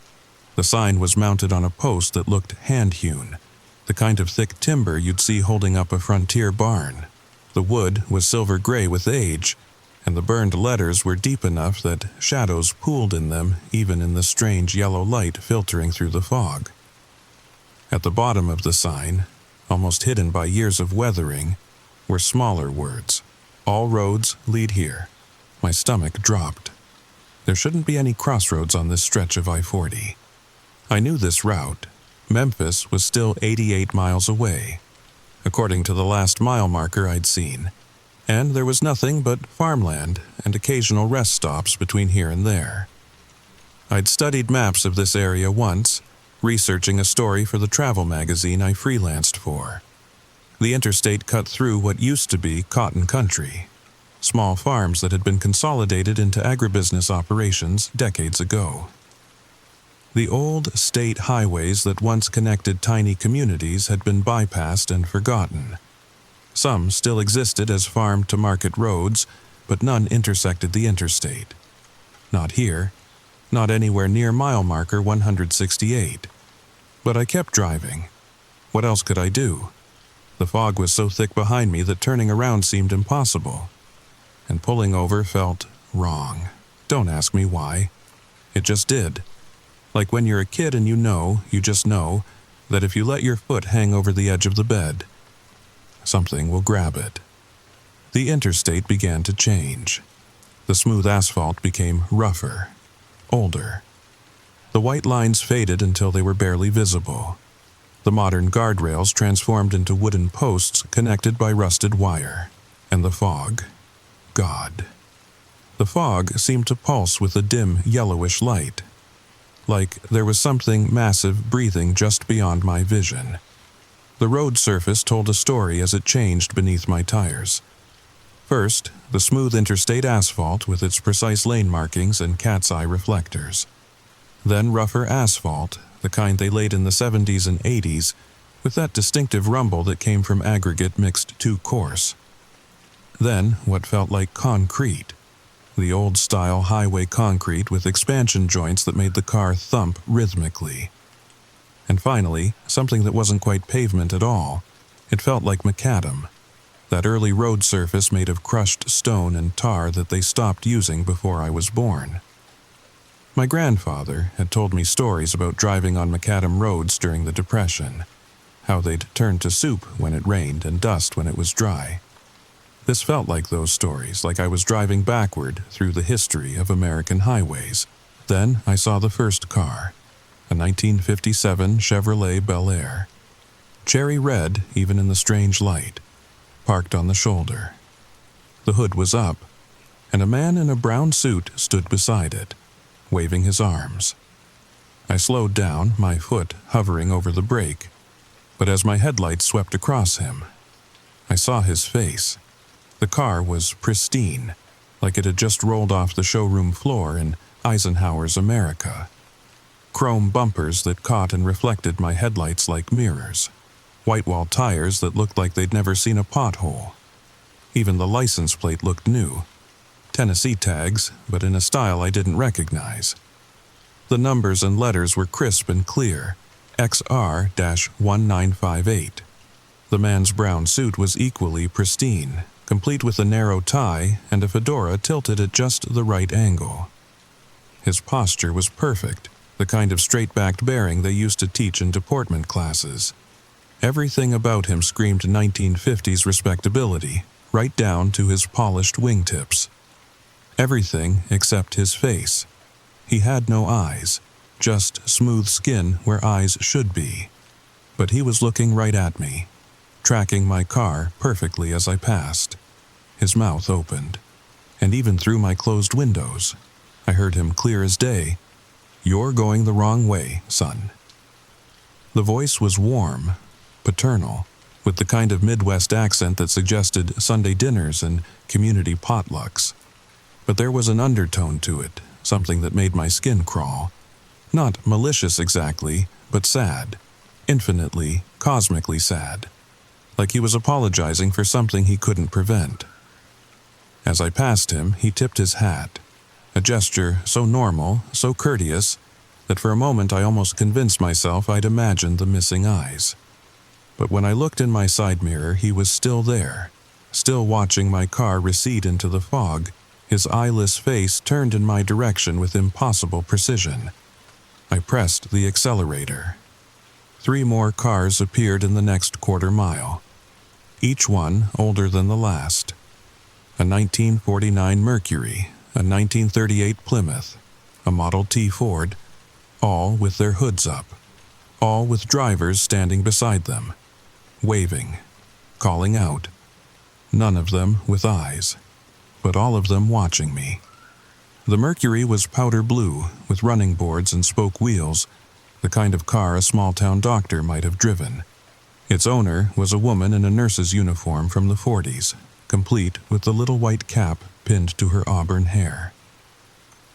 The sign was mounted on a post that looked hand-hewn, the kind of thick timber you'd see holding up a frontier barn. The wood was silver-gray with age, and the burned letters were deep enough that shadows pooled in them even in the strange yellow light filtering through the fog. At the bottom of the sign, almost hidden by years of weathering, were smaller words. All roads lead here. My stomach dropped. There shouldn't be any crossroads on this stretch of I-40. I knew this route. Memphis was still 88 miles away, according to the last mile marker I'd seen, and there was nothing but farmland and occasional rest stops between here and there. I'd studied maps of this area once, researching a story for the travel magazine I freelanced for. The interstate cut through what used to be cotton country, small farms that had been consolidated into agribusiness operations decades ago. The old state highways that once connected tiny communities had been bypassed and forgotten. Some still existed as farm-to-market roads, but none intersected the interstate. Not here, not anywhere near mile marker 168. But I kept driving. What else could I do? The fog was so thick behind me that turning around seemed impossible. And pulling over felt wrong. Don't ask me why. It just did. Like when you're a kid and you just know, that if you let your foot hang over the edge of the bed, something will grab it. The interstate began to change. The smooth asphalt became rougher, older. The white lines faded until they were barely visible. The modern guardrails transformed into wooden posts connected by rusted wire. And the fog. God. The fog seemed to pulse with a dim, yellowish light. Like there was something massive breathing just beyond my vision. The road surface told a story as it changed beneath my tires. First, the smooth interstate asphalt with its precise lane markings and cat's eye reflectors. Then rougher asphalt, the kind they laid in the 70s and 80s, with that distinctive rumble that came from aggregate mixed too coarse. Then what felt like concrete. The old-style highway concrete with expansion joints that made the car thump rhythmically. And finally, something that wasn't quite pavement at all. It felt like macadam, that early road surface made of crushed stone and tar that they stopped using before I was born. My grandfather had told me stories about driving on macadam roads during the Depression, how they'd turn to soup when it rained and dust when it was dry. This felt like those stories, like I was driving backward through the history of American highways. Then I saw the first car, a 1957 Chevrolet Bel Air. Cherry red, even in the strange light, parked on the shoulder. The hood was up, and a man in a brown suit stood beside it, waving his arms. I slowed down, my foot hovering over the brake, but as my headlights swept across him, I saw his face. The car was pristine, like it had just rolled off the showroom floor in Eisenhower's America. Chrome bumpers that caught and reflected my headlights like mirrors. White-wall tires that looked like they'd never seen a pothole. Even the license plate looked new. Tennessee tags, but in a style I didn't recognize. The numbers and letters were crisp and clear. XR-1958. The man's brown suit was equally pristine, complete with a narrow tie and a fedora tilted at just the right angle. His posture was perfect, the kind of straight-backed bearing they used to teach in deportment classes. Everything about him screamed 1950s respectability, right down to his polished wingtips. Everything except his face. He had no eyes, just smooth skin where eyes should be. But he was looking right at me, tracking my car perfectly as I passed. His mouth opened, and even through my closed windows, I heard him clear as day. "You're going the wrong way, son." The voice was warm, paternal, with the kind of Midwest accent that suggested Sunday dinners and community potlucks. But there was an undertone to it, something that made my skin crawl. Not malicious exactly, but sad. Infinitely, cosmically sad. Like he was apologizing for something he couldn't prevent. As I passed him, he tipped his hat, a gesture so normal, so courteous, that for a moment I almost convinced myself I'd imagined the missing eyes. But when I looked in my side mirror, he was still there, still watching my car recede into the fog, his eyeless face turned in my direction with impossible precision. I pressed the accelerator. 3 more cars appeared in the next quarter mile, each one older than the last. A 1949 Mercury, a 1938 Plymouth, a Model T Ford, all with their hoods up, all with drivers standing beside them, waving, calling out. None of them with eyes, but all of them watching me. The Mercury was powder blue, with running boards and spoke wheels, the kind of car a small-town doctor might have driven. Its owner was a woman in a nurse's uniform from the 40s, complete with the little white cap pinned to her auburn hair.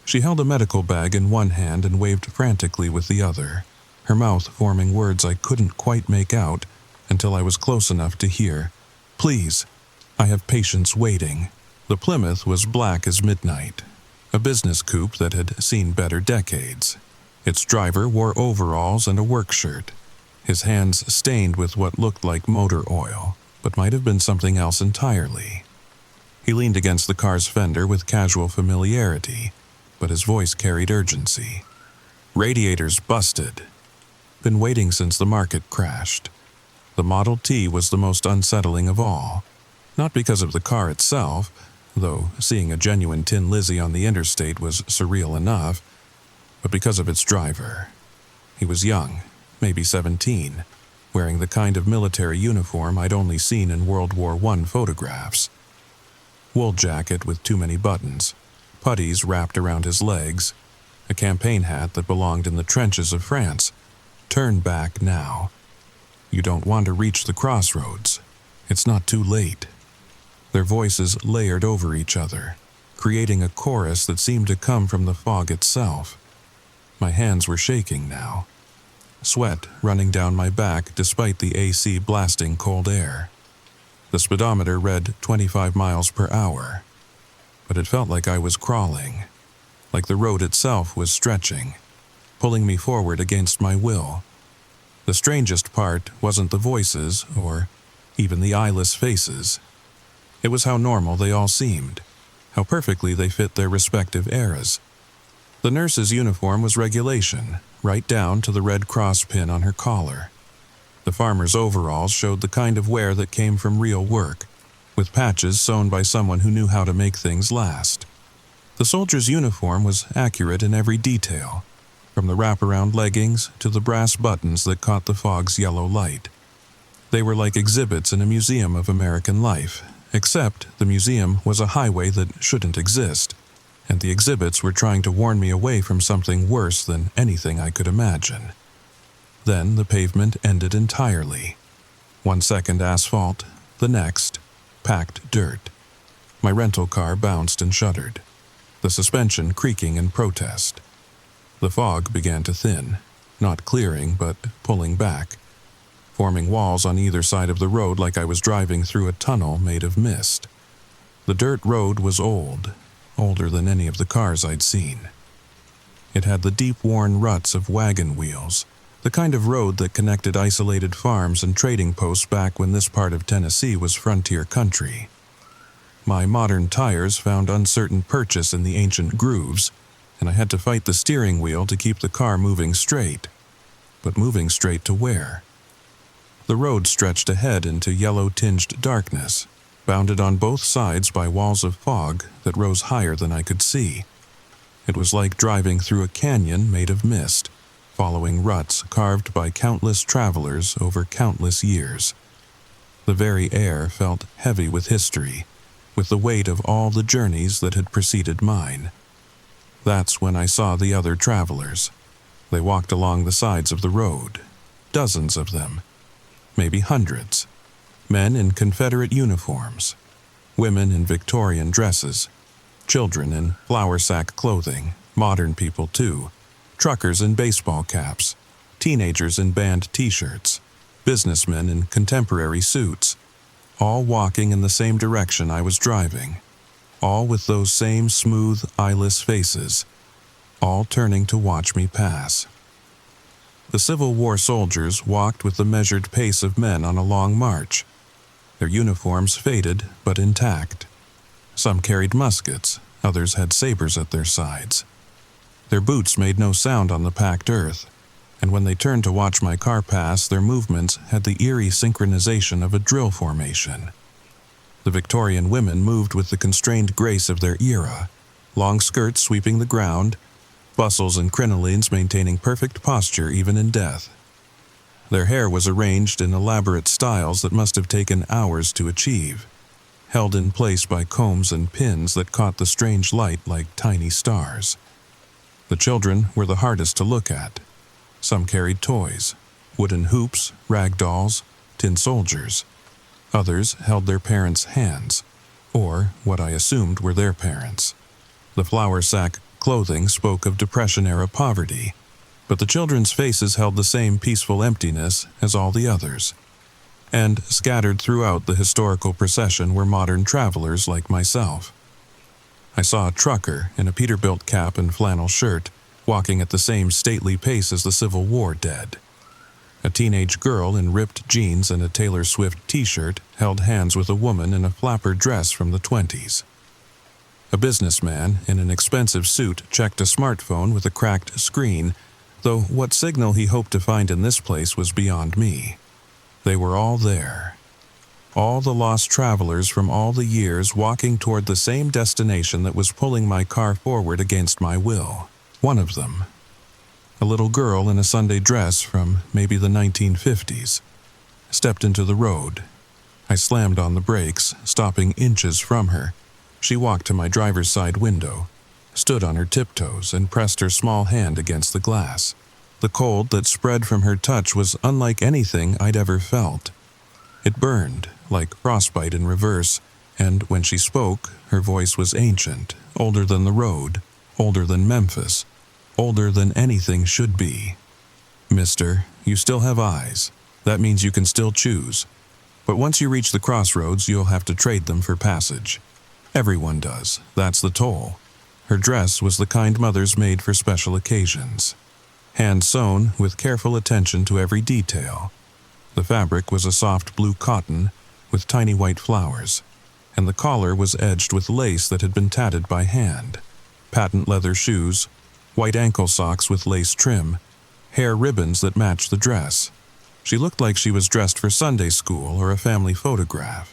She held a medical bag in one hand and waved frantically with the other, her mouth forming words I couldn't quite make out until I was close enough to hear, Please, I have patience waiting." The Plymouth was black as midnight, a business coupe that had seen better decades. Its driver wore overalls and a work shirt, his hands stained with what looked like motor oil, but might have been something else entirely. He leaned against the car's fender with casual familiarity, but his voice carried urgency. "Radiators busted. Been waiting since the market crashed." The Model T was the most unsettling of all, not because of the car itself, though seeing a genuine Tin Lizzie on the interstate was surreal enough, but because of its driver. He was young, maybe 17, wearing the kind of military uniform I'd only seen in World War I photographs. Wool jacket with too many buttons, puttees wrapped around his legs, a campaign hat that belonged in the trenches of France. Turn back now. You don't want to reach the crossroads. It's not too late. Their voices layered over each other, creating a chorus that seemed to come from the fog itself. My hands were shaking now, sweat running down my back despite the AC blasting cold air. The speedometer read 25 miles per hour, but it felt like I was crawling, like the road itself was stretching, pulling me forward against my will. The strangest part wasn't the voices or even the eyeless faces. It was how normal they all seemed, how perfectly they fit their respective eras. The nurse's uniform was regulation, right down to the Red Cross pin on her collar. The farmer's overalls showed the kind of wear that came from real work, with patches sewn by someone who knew how to make things last. The soldier's uniform was accurate in every detail, from the wraparound leggings to the brass buttons that caught the fog's yellow light. They were like exhibits in a museum of American life, except the museum was a highway that shouldn't exist, and the exhibits were trying to warn me away from something worse than anything I could imagine. Then the pavement ended entirely. 1 second asphalt, the next, packed dirt. My rental car bounced and shuddered, the suspension creaking in protest. The fog began to thin, not clearing but pulling back, forming walls on either side of the road like I was driving through a tunnel made of mist. The dirt road was old, older than any of the cars I'd seen. It had the deep-worn ruts of wagon wheels, the kind of road that connected isolated farms and trading posts back when this part of Tennessee was frontier country. My modern tires found uncertain purchase in the ancient grooves, and I had to fight the steering wheel to keep the car moving straight. But moving straight to where? The road stretched ahead into yellow-tinged darkness, bounded on both sides by walls of fog that rose higher than I could see. It was like driving through a canyon made of mist, following ruts carved by countless travelers over countless years. The very air felt heavy with history, with the weight of all the journeys that had preceded mine. That's when I saw the other travelers. They walked along the sides of the road, dozens of them, maybe hundreds. Men in Confederate uniforms, women in Victorian dresses, children in flour sack clothing, modern people too, truckers in baseball caps, teenagers in band t-shirts, businessmen in contemporary suits, all walking in the same direction I was driving, all with those same smooth, eyeless faces, all turning to watch me pass. The Civil War soldiers walked with the measured pace of men on a long march, their uniforms faded but intact. Some carried muskets, others had sabers at their sides. Their boots made no sound on the packed earth, and when they turned to watch my car pass, their movements had the eerie synchronization of a drill formation. The Victorian women moved with the constrained grace of their era, long skirts sweeping the ground, bustles and crinolines maintaining perfect posture even in death. Their hair was arranged in elaborate styles that must have taken hours to achieve, held in place by combs and pins that caught the strange light like tiny stars. The children were the hardest to look at. Some carried toys, wooden hoops, rag dolls, tin soldiers. Others held their parents' hands, or what I assumed were their parents. The flour sack clothing spoke of Depression-era poverty, but the children's faces held the same peaceful emptiness as all the others. and scattered throughout the historical procession were modern travelers like myself. I saw a trucker in a Peterbilt cap and flannel shirt, walking at the same stately pace as the Civil War dead. A teenage girl in ripped jeans and a Taylor Swift t-shirt held hands with a woman in a flapper dress from the 20s. A businessman in an expensive suit checked a smartphone with a cracked screen, though what signal he hoped to find in this place was beyond me. They were all there. All the lost travelers from all the years walking toward the same destination that was pulling my car forward against my will. One of them, a little girl in a Sunday dress from maybe the 1950s, stepped into the road. I slammed on the brakes, stopping inches from her. She walked to my driver's side window, stood on her tiptoes, and pressed her small hand against the glass. The cold that spread from her touch was unlike anything I'd ever felt. It burned, like frostbite in reverse, and when she spoke, her voice was ancient, older than the road, older than Memphis, older than anything should be. "Mister, you still have eyes. That means you can still choose. But once you reach the crossroads, you'll have to trade them for passage. Everyone does. That's the toll." Her dress was the kind mothers made for special occasions, hand-sewn with careful attention to every detail. The fabric was a soft blue cotton with tiny white flowers, and the collar was edged with lace that had been tatted by hand. Patent leather shoes, white ankle socks with lace trim, hair ribbons that matched the dress. She looked like she was dressed for Sunday school or a family photograph.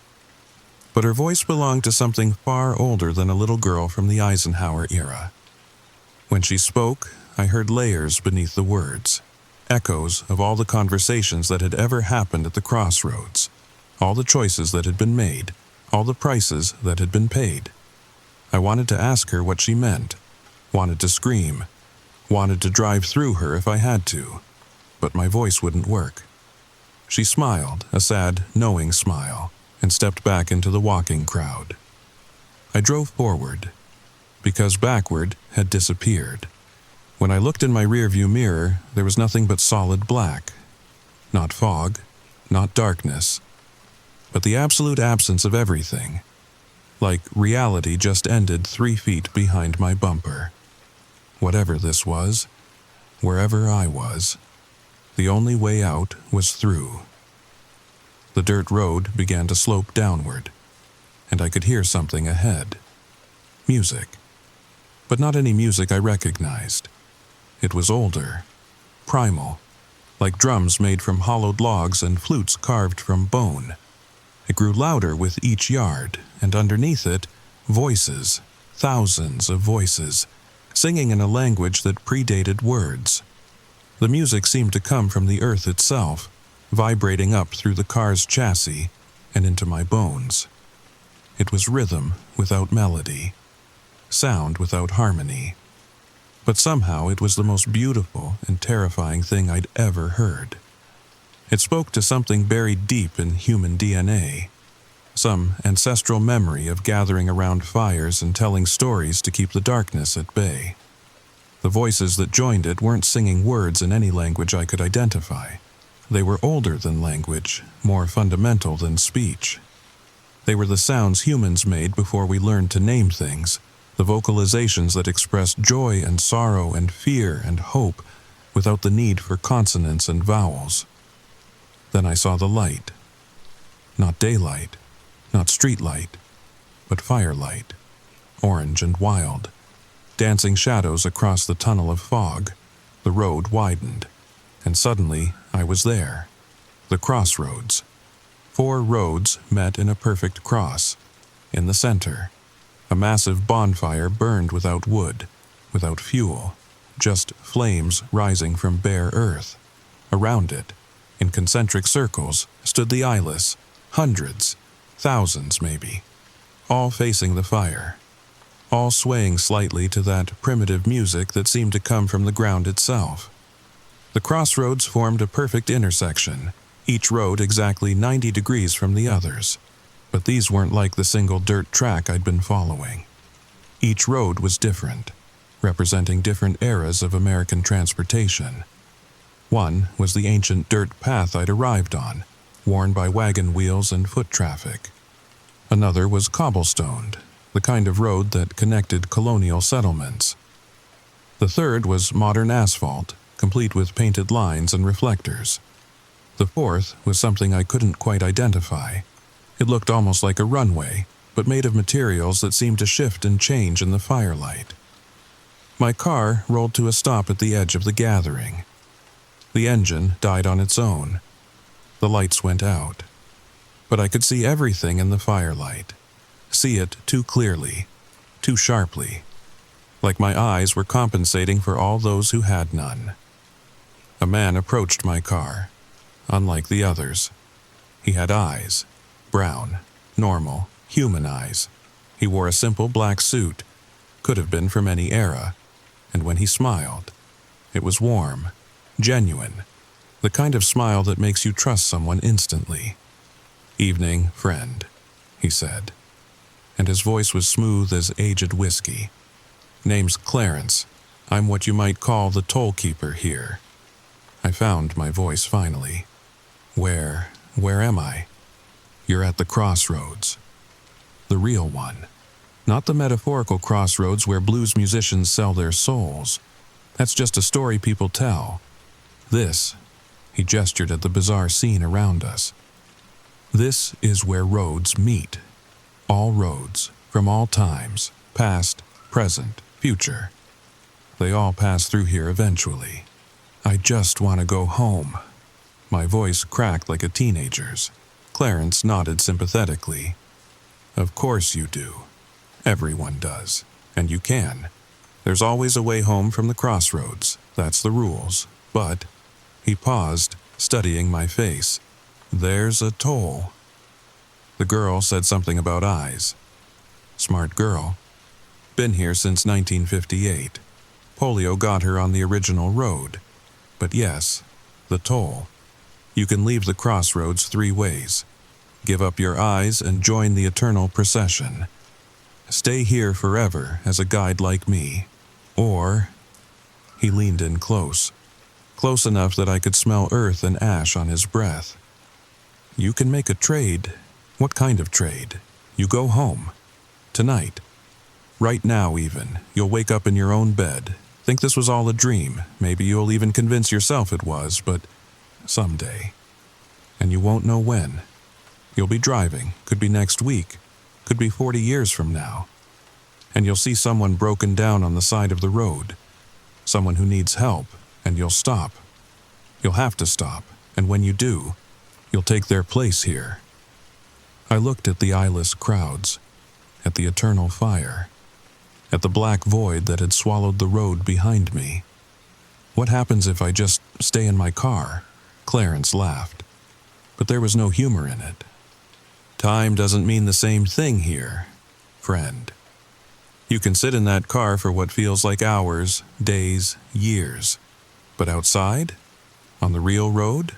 But her voice belonged to something far older than a little girl from the Eisenhower era. When she spoke, I heard layers beneath the words, echoes of all the conversations that had ever happened at the crossroads, all the choices that had been made, all the prices that had been paid. I wanted to ask her what she meant, wanted to scream, wanted to drive through her if I had to, but my voice wouldn't work. She smiled, a sad, knowing smile, and stepped back into the walking crowd. I drove forward, because backward had disappeared. When I looked in my rearview mirror, there was nothing but solid black. Not fog, not darkness, but the absolute absence of everything. Like reality just ended 3 feet behind my bumper. Whatever this was, wherever I was, the only way out was through. The dirt road began to slope downward, and I could hear something ahead. Music. But not any music I recognized. It was older, primal, like drums made from hollowed logs and flutes carved from bone. It grew louder with each yard, and underneath it, voices, thousands of voices, singing in a language that predated words. The music seemed to come from the earth itself, vibrating up through the car's chassis and into my bones. It was rhythm without melody, sound without harmony. But somehow it was the most beautiful and terrifying thing I'd ever heard. It spoke to something buried deep in human DNA, some ancestral memory of gathering around fires and telling stories to keep the darkness at bay. The voices that joined it weren't singing words in any language I could identify. They were older than language, more fundamental than speech. They were the sounds humans made before we learned to name things, the vocalizations that expressed joy and sorrow and fear and hope without the need for consonants and vowels. Then I saw the light. Not daylight, not street light, but firelight, orange and wild. Dancing shadows across the tunnel of fog. The road widened, and suddenly I was there. The crossroads. 4 roads met in a perfect cross. In the center, a massive bonfire burned without wood, without fuel, just flames rising from bare earth. Around it, in concentric circles, stood the eyeless, hundreds, thousands maybe, all facing the fire, all swaying slightly to that primitive music that seemed to come from the ground itself. The crossroads formed a perfect intersection, each road exactly 90 degrees from the others. But these weren't like the single dirt track I'd been following. Each road was different, representing different eras of American transportation. One was the ancient dirt path I'd arrived on, worn by wagon wheels and foot traffic. Another was cobblestoned, the kind of road that connected colonial settlements. The third was modern asphalt, complete with painted lines and reflectors. The fourth was something I couldn't quite identify. It looked almost like a runway, but made of materials that seemed to shift and change in the firelight. My car rolled to a stop at the edge of the gathering. The engine died on its own. The lights went out. But I could see everything in the firelight. See it too clearly, too sharply. Like my eyes were compensating for all those who had none. A man approached my car. Unlike the others, he had eyes. Brown, normal, human eyes. He wore a simple black suit. Could have been from any era. And when he smiled, it was warm, genuine. The kind of smile that makes you trust someone instantly. "Evening, friend," he said. And his voice was smooth as aged whiskey. "Name's Clarence. I'm what you might call the toll keeper here." I found my voice finally. Where am I?" "You're at the crossroads. The real one. Not the metaphorical crossroads where blues musicians sell their souls. That's just a story people tell. This," he gestured at the bizarre scene around us. "This is where roads meet. All roads, from all times, past, present, future. They all pass through here eventually. I just want to go home." My voice cracked like a teenager's. Clarence nodded sympathetically. "Of course you do. Everyone does. And you can. There's always a way home from the crossroads. That's the rules. But," he paused, studying my face, "there's a toll." The girl said something about eyes. Smart girl. Been here since 1958. Polio got her on the original road. But yes, the toll. You can leave the crossroads 3 ways. Give up your eyes and join the eternal procession. Stay here forever as a guide like me. Or, he leaned in close enough that I could smell earth and ash on his breath. You can make a trade. What kind of trade? You go home. Tonight. Right now even. You'll wake up in your own bed. Think this was all a dream. Maybe you'll even convince yourself it was, but someday. And you won't know when. You'll be driving. Could be next week. Could be 40 years from now. And you'll see someone broken down on the side of the road. Someone who needs help, and you'll stop. You'll have to stop, and when you do, you'll take their place here. I looked at the eyeless crowds, at the eternal fire, at the black void that had swallowed the road behind me. What happens if I just stay in my car? Clarence laughed, but there was no humor in it. Time doesn't mean the same thing here, friend. You can sit in that car for what feels like hours, days, years. But outside, on the real road,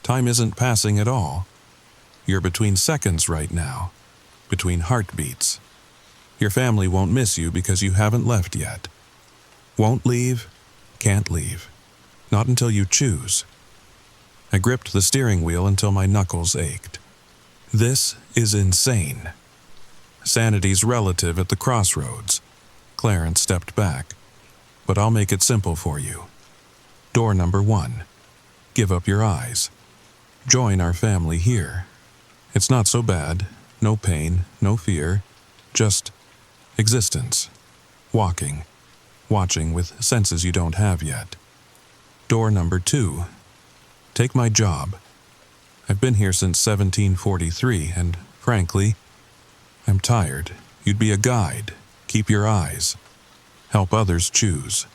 time isn't passing at all. You're between seconds right now, between heartbeats. Your family won't miss you because you haven't left yet. Won't leave, can't leave. Not until you choose. I gripped the steering wheel until my knuckles ached. This is insane. Sanity's relative at the crossroads. Clarence stepped back. But I'll make it simple for you. Door number 1. Give up your eyes. Join our family here. It's not so bad. No pain, no fear. Just existence. Walking. Watching with senses you don't have yet. Door number 2. Take my job. I've been here since 1743, and frankly, I'm tired. You'd be a guide. Keep your eyes. Help others choose.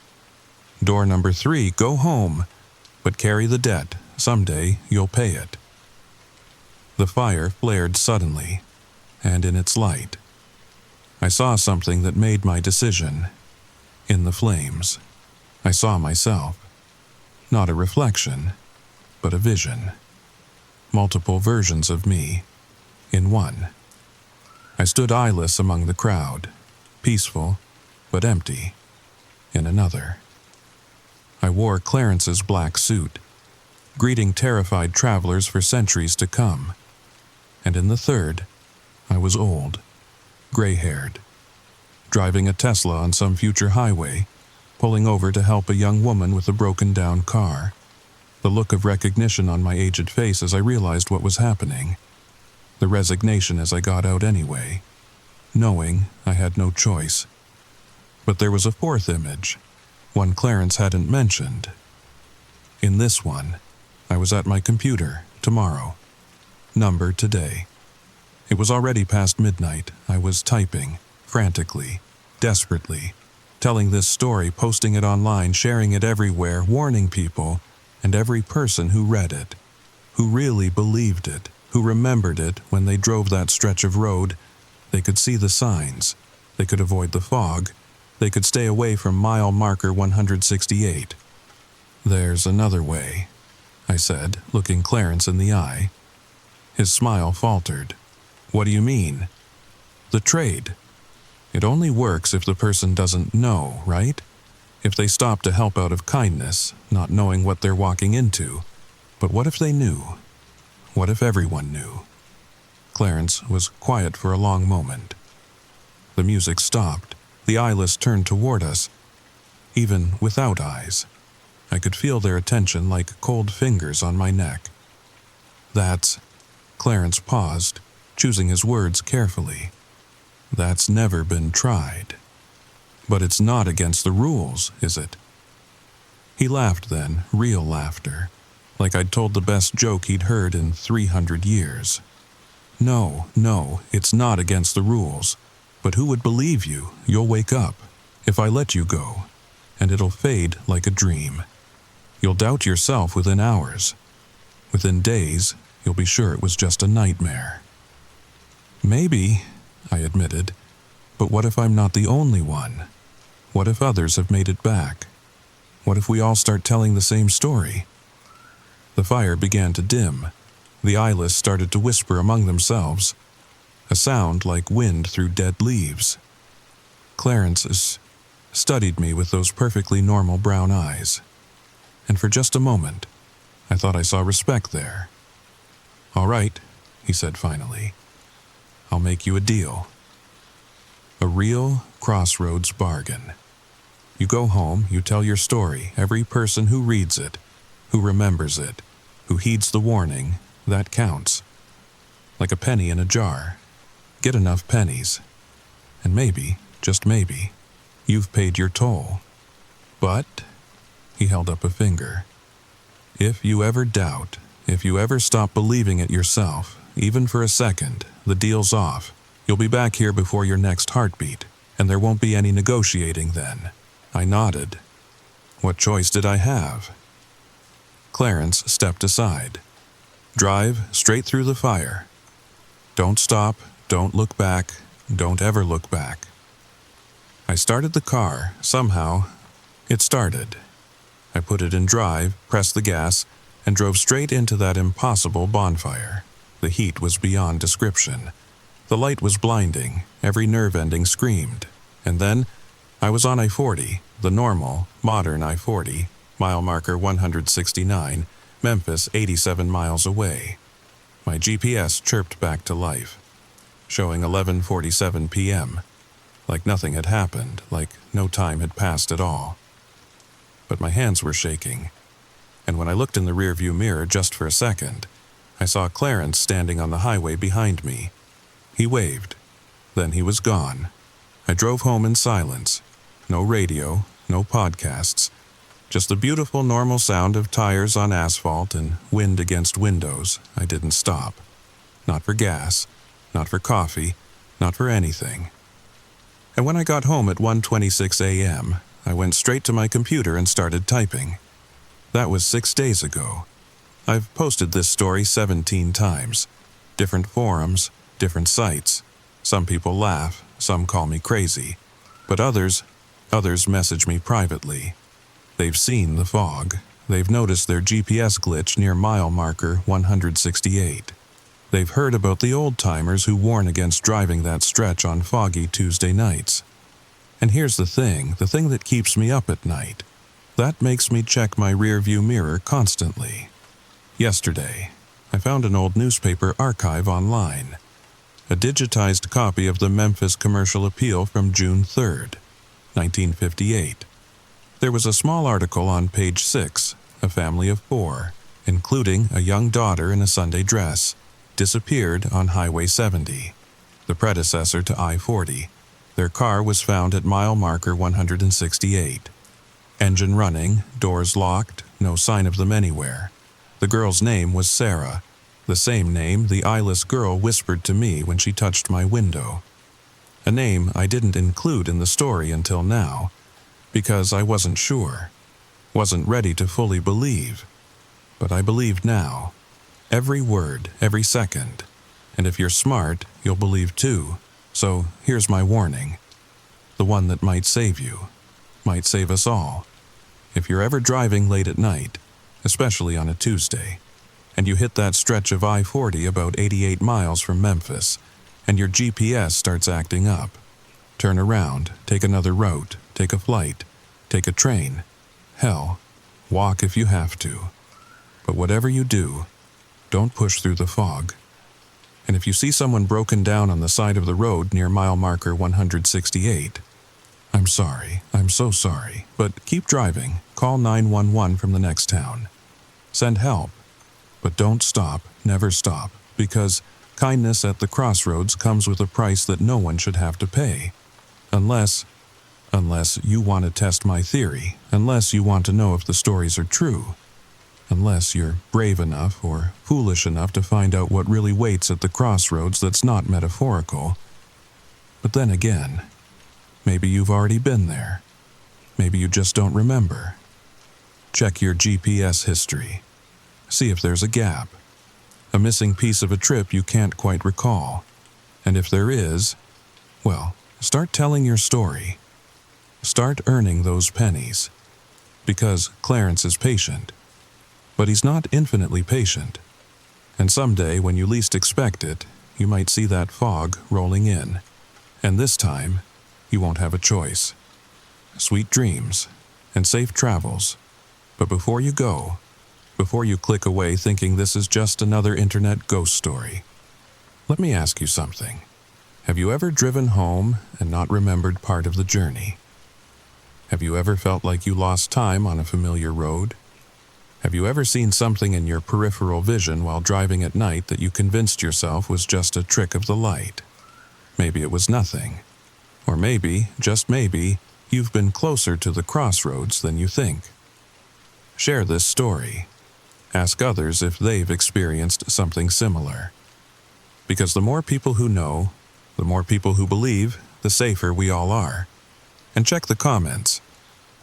Door number 3, go home, but carry the debt. Someday you'll pay it. The fire flared suddenly, and in its light, I saw something that made my decision. In the flames, I saw myself. Not a reflection, but a vision. Multiple versions of me, in one. I stood eyeless among the crowd, peaceful, but empty, in another. I wore Clarence's black suit, greeting terrified travelers for centuries to come. And in the third, I was old, gray-haired, driving a Tesla on some future highway, pulling over to help a young woman with a broken-down car. The look of recognition on my aged face as I realized what was happening. The resignation as I got out anyway, knowing I had no choice. But there was a fourth image, one Clarence hadn't mentioned. In this one, I was at my computer, tomorrow. Number today. It was already past midnight. I was typing, frantically, desperately, telling this story, posting it online, sharing it everywhere, warning people, and every person who read it, who really believed it, who remembered it when they drove that stretch of road. They could see the signs, they could avoid the fog, they could stay away from mile marker 168. "There's another way," I said, looking Clarence in the eye. His smile faltered. "What do you mean?" "The trade. It only works if the person doesn't know, right? If they stop to help out of kindness, not knowing what they're walking into. But what if they knew? What if everyone knew?" Clarence was quiet for a long moment. The music stopped. The eyeless turned toward us. Even without eyes, I could feel their attention like cold fingers on my neck. "That's..." Clarence paused, choosing his words carefully. "That's never been tried. But it's not against the rules, is it?" He laughed then, real laughter, like I'd told the best joke he'd heard in 300 years. No, it's not against the rules. But who would believe you? You'll wake up, if I let you go, and it'll fade like a dream. You'll doubt yourself within hours. Within days, you'll be sure it was just a nightmare." "Maybe," I admitted, "but what if I'm not the only one? What if others have made it back? What if we all start telling the same story?" The fire began to dim. The eyeless started to whisper among themselves, a sound like wind through dead leaves. Clarence studied me with those perfectly normal brown eyes, and for just a moment, I thought I saw respect there. "All right," he said finally. "I'll make you a deal. A real crossroads bargain. You go home, you tell your story, every person who reads it, who remembers it, who heeds the warning, that counts. Like a penny in a jar. Get enough pennies. And maybe, just maybe, you've paid your toll. But," he held up a finger, "if you ever doubt, if you ever stop believing it yourself, even for a second, the deal's off. You'll be back here before your next heartbeat, and there won't be any negotiating then." I nodded. What choice did I have? Clarence stepped aside. "Drive straight through the fire. Don't stop, don't look back, don't ever look back." I started the car. Somehow, it started. I put it in drive, pressed the gas, and drove straight into that impossible bonfire. The heat was beyond description. The light was blinding, every nerve ending screamed. And then, I was on I-40, the normal, modern I-40, mile marker 169, Memphis 87 miles away. My GPS chirped back to life, showing 11:47 p.m., like nothing had happened, like no time had passed at all. But my hands were shaking, and when I looked in the rearview mirror just for a second, I saw Clarence standing on the highway behind me. He waved. Then he was gone. I drove home in silence. No radio, no podcasts, just the beautiful normal sound of tires on asphalt and wind against windows. I didn't stop. Not for gas, not for coffee, not for anything. And when I got home at 1:26 a.m., I went straight to my computer and started typing. That was 6 days ago. I've posted this story 17 times. Different forums, different sites. Some people laugh, some call me crazy. But others message me privately. They've seen the fog. They've noticed their GPS glitch near mile marker 168. They've heard about the old-timers who warn against driving that stretch on foggy Tuesday nights. And here's the thing that keeps me up at night. That makes me check my rearview mirror constantly. Yesterday, I found an old newspaper archive online, a digitized copy of the Memphis Commercial Appeal from June 3rd, 1958. There was a small article on page 6, a family of 4, including a young daughter in a Sunday dress, disappeared on Highway 70, the predecessor to I-40. Their car was found at mile marker 168. Engine running, doors locked, no sign of them anywhere. The girl's name was Sarah, the same name the eyeless girl whispered to me when she touched my window. A name I didn't include in the story until now, because I wasn't sure, wasn't ready to fully believe. But I believe now. Every word, every second. And if you're smart, you'll believe too. So here's my warning. The one that might save you. Might save us all. If you're ever driving late at night, especially on a Tuesday, and you hit that stretch of I-40 about 88 miles from Memphis, and your GPS starts acting up, turn around, take another route, take a flight, take a train. Hell, walk if you have to. But whatever you do, don't push through the fog. And if you see someone broken down on the side of the road near mile marker 168, I'm sorry, I'm so sorry, but keep driving. Call 911 from the next town. Send help. But don't stop, never stop, because kindness at the crossroads comes with a price that no one should have to pay. Unless you want to test my theory, unless you want to know if the stories are true, unless you're brave enough or foolish enough to find out what really waits at the crossroads that's not metaphorical. But then again, maybe you've already been there. Maybe you just don't remember. Check your GPS history. See if there's a gap, a missing piece of a trip you can't quite recall. And if there is, well, start telling your story. Start earning those pennies. Because Clarence is patient. But he's not infinitely patient. And someday, when you least expect it, you might see that fog rolling in. And this time, you won't have a choice. Sweet dreams and safe travels. But before you go, before you click away thinking this is just another internet ghost story, let me ask you something. Have you ever driven home and not remembered part of the journey? Have you ever felt like you lost time on a familiar road? Have you ever seen something in your peripheral vision while driving at night that you convinced yourself was just a trick of the light? Maybe it was nothing. Or maybe, just maybe, you've been closer to the crossroads than you think. Share this story. Ask others if they've experienced something similar. Because the more people who know, the more people who believe, the safer we all are. And check the comments.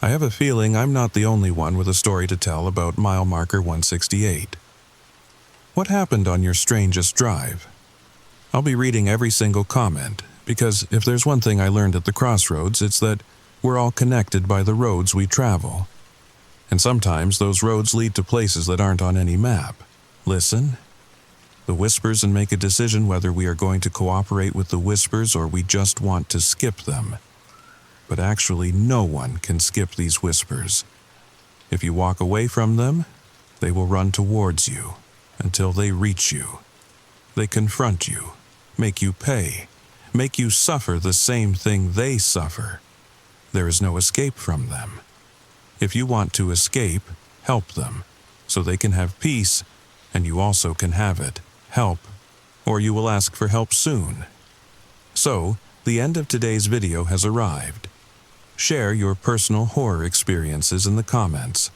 I have a feeling I'm not the only one with a story to tell about mile marker 168. What happened on your strangest drive? I'll be reading every single comment, because if there's one thing I learned at the crossroads, it's that we're all connected by the roads we travel. And sometimes those roads lead to places that aren't on any map. Listen the whispers and make a decision whether we are going to cooperate with the whispers or we just want to skip them. But actually, no one can skip these whispers. If you walk away from them, they will run towards you until they reach you. They confront you, make you pay, make you suffer the same thing they suffer. There is no escape from them. If you want to escape, help them, so they can have peace, and you also can have it. Help, or you will ask for help soon. So, the end of today's video has arrived. Share your personal horror experiences in the comments.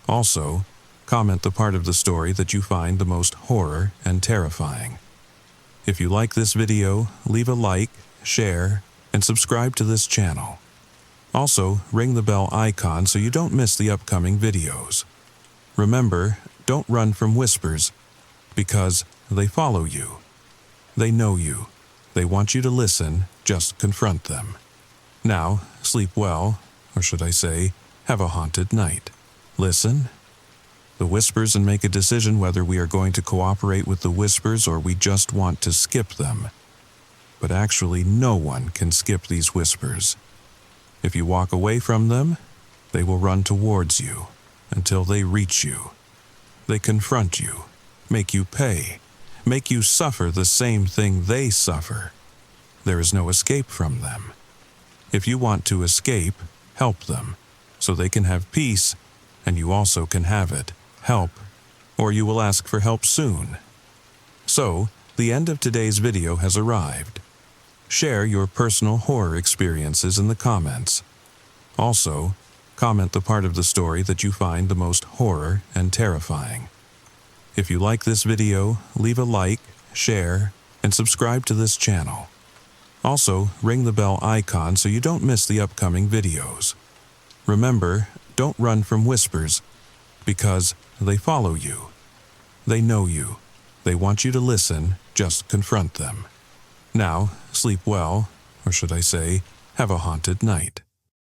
Also, comment the part of the story that you find the most horror and terrifying. If you like this video, leave a like, share, and subscribe to this channel. Also, ring the bell icon so you don't miss the upcoming videos. Remember, don't run from whispers, because they follow you. They know you. They want you to listen, just confront them. Now, sleep well, or should I say, have a haunted night. Listen the whispers and make a decision whether we are going to cooperate with the whispers or we just want to skip them. But actually, no one can skip these whispers. If you walk away from them, they will run towards you until they reach you. They confront you, make you pay, make you suffer the same thing they suffer. There is no escape from them. If you want to escape, help them, so they can have peace, and you also can have it. Help, or you will ask for help soon. So, the end of today's video has arrived. Share your personal horror experiences in the comments. Also, comment the part of the story that you find the most horror and terrifying. If you like this video, leave a like, share, and subscribe to this channel. Also, ring the bell icon so you don't miss the upcoming videos. Remember, don't run from whispers, because they follow you. They know you. They want you to listen, just confront them. Now, sleep well, or should I say, have a haunted night.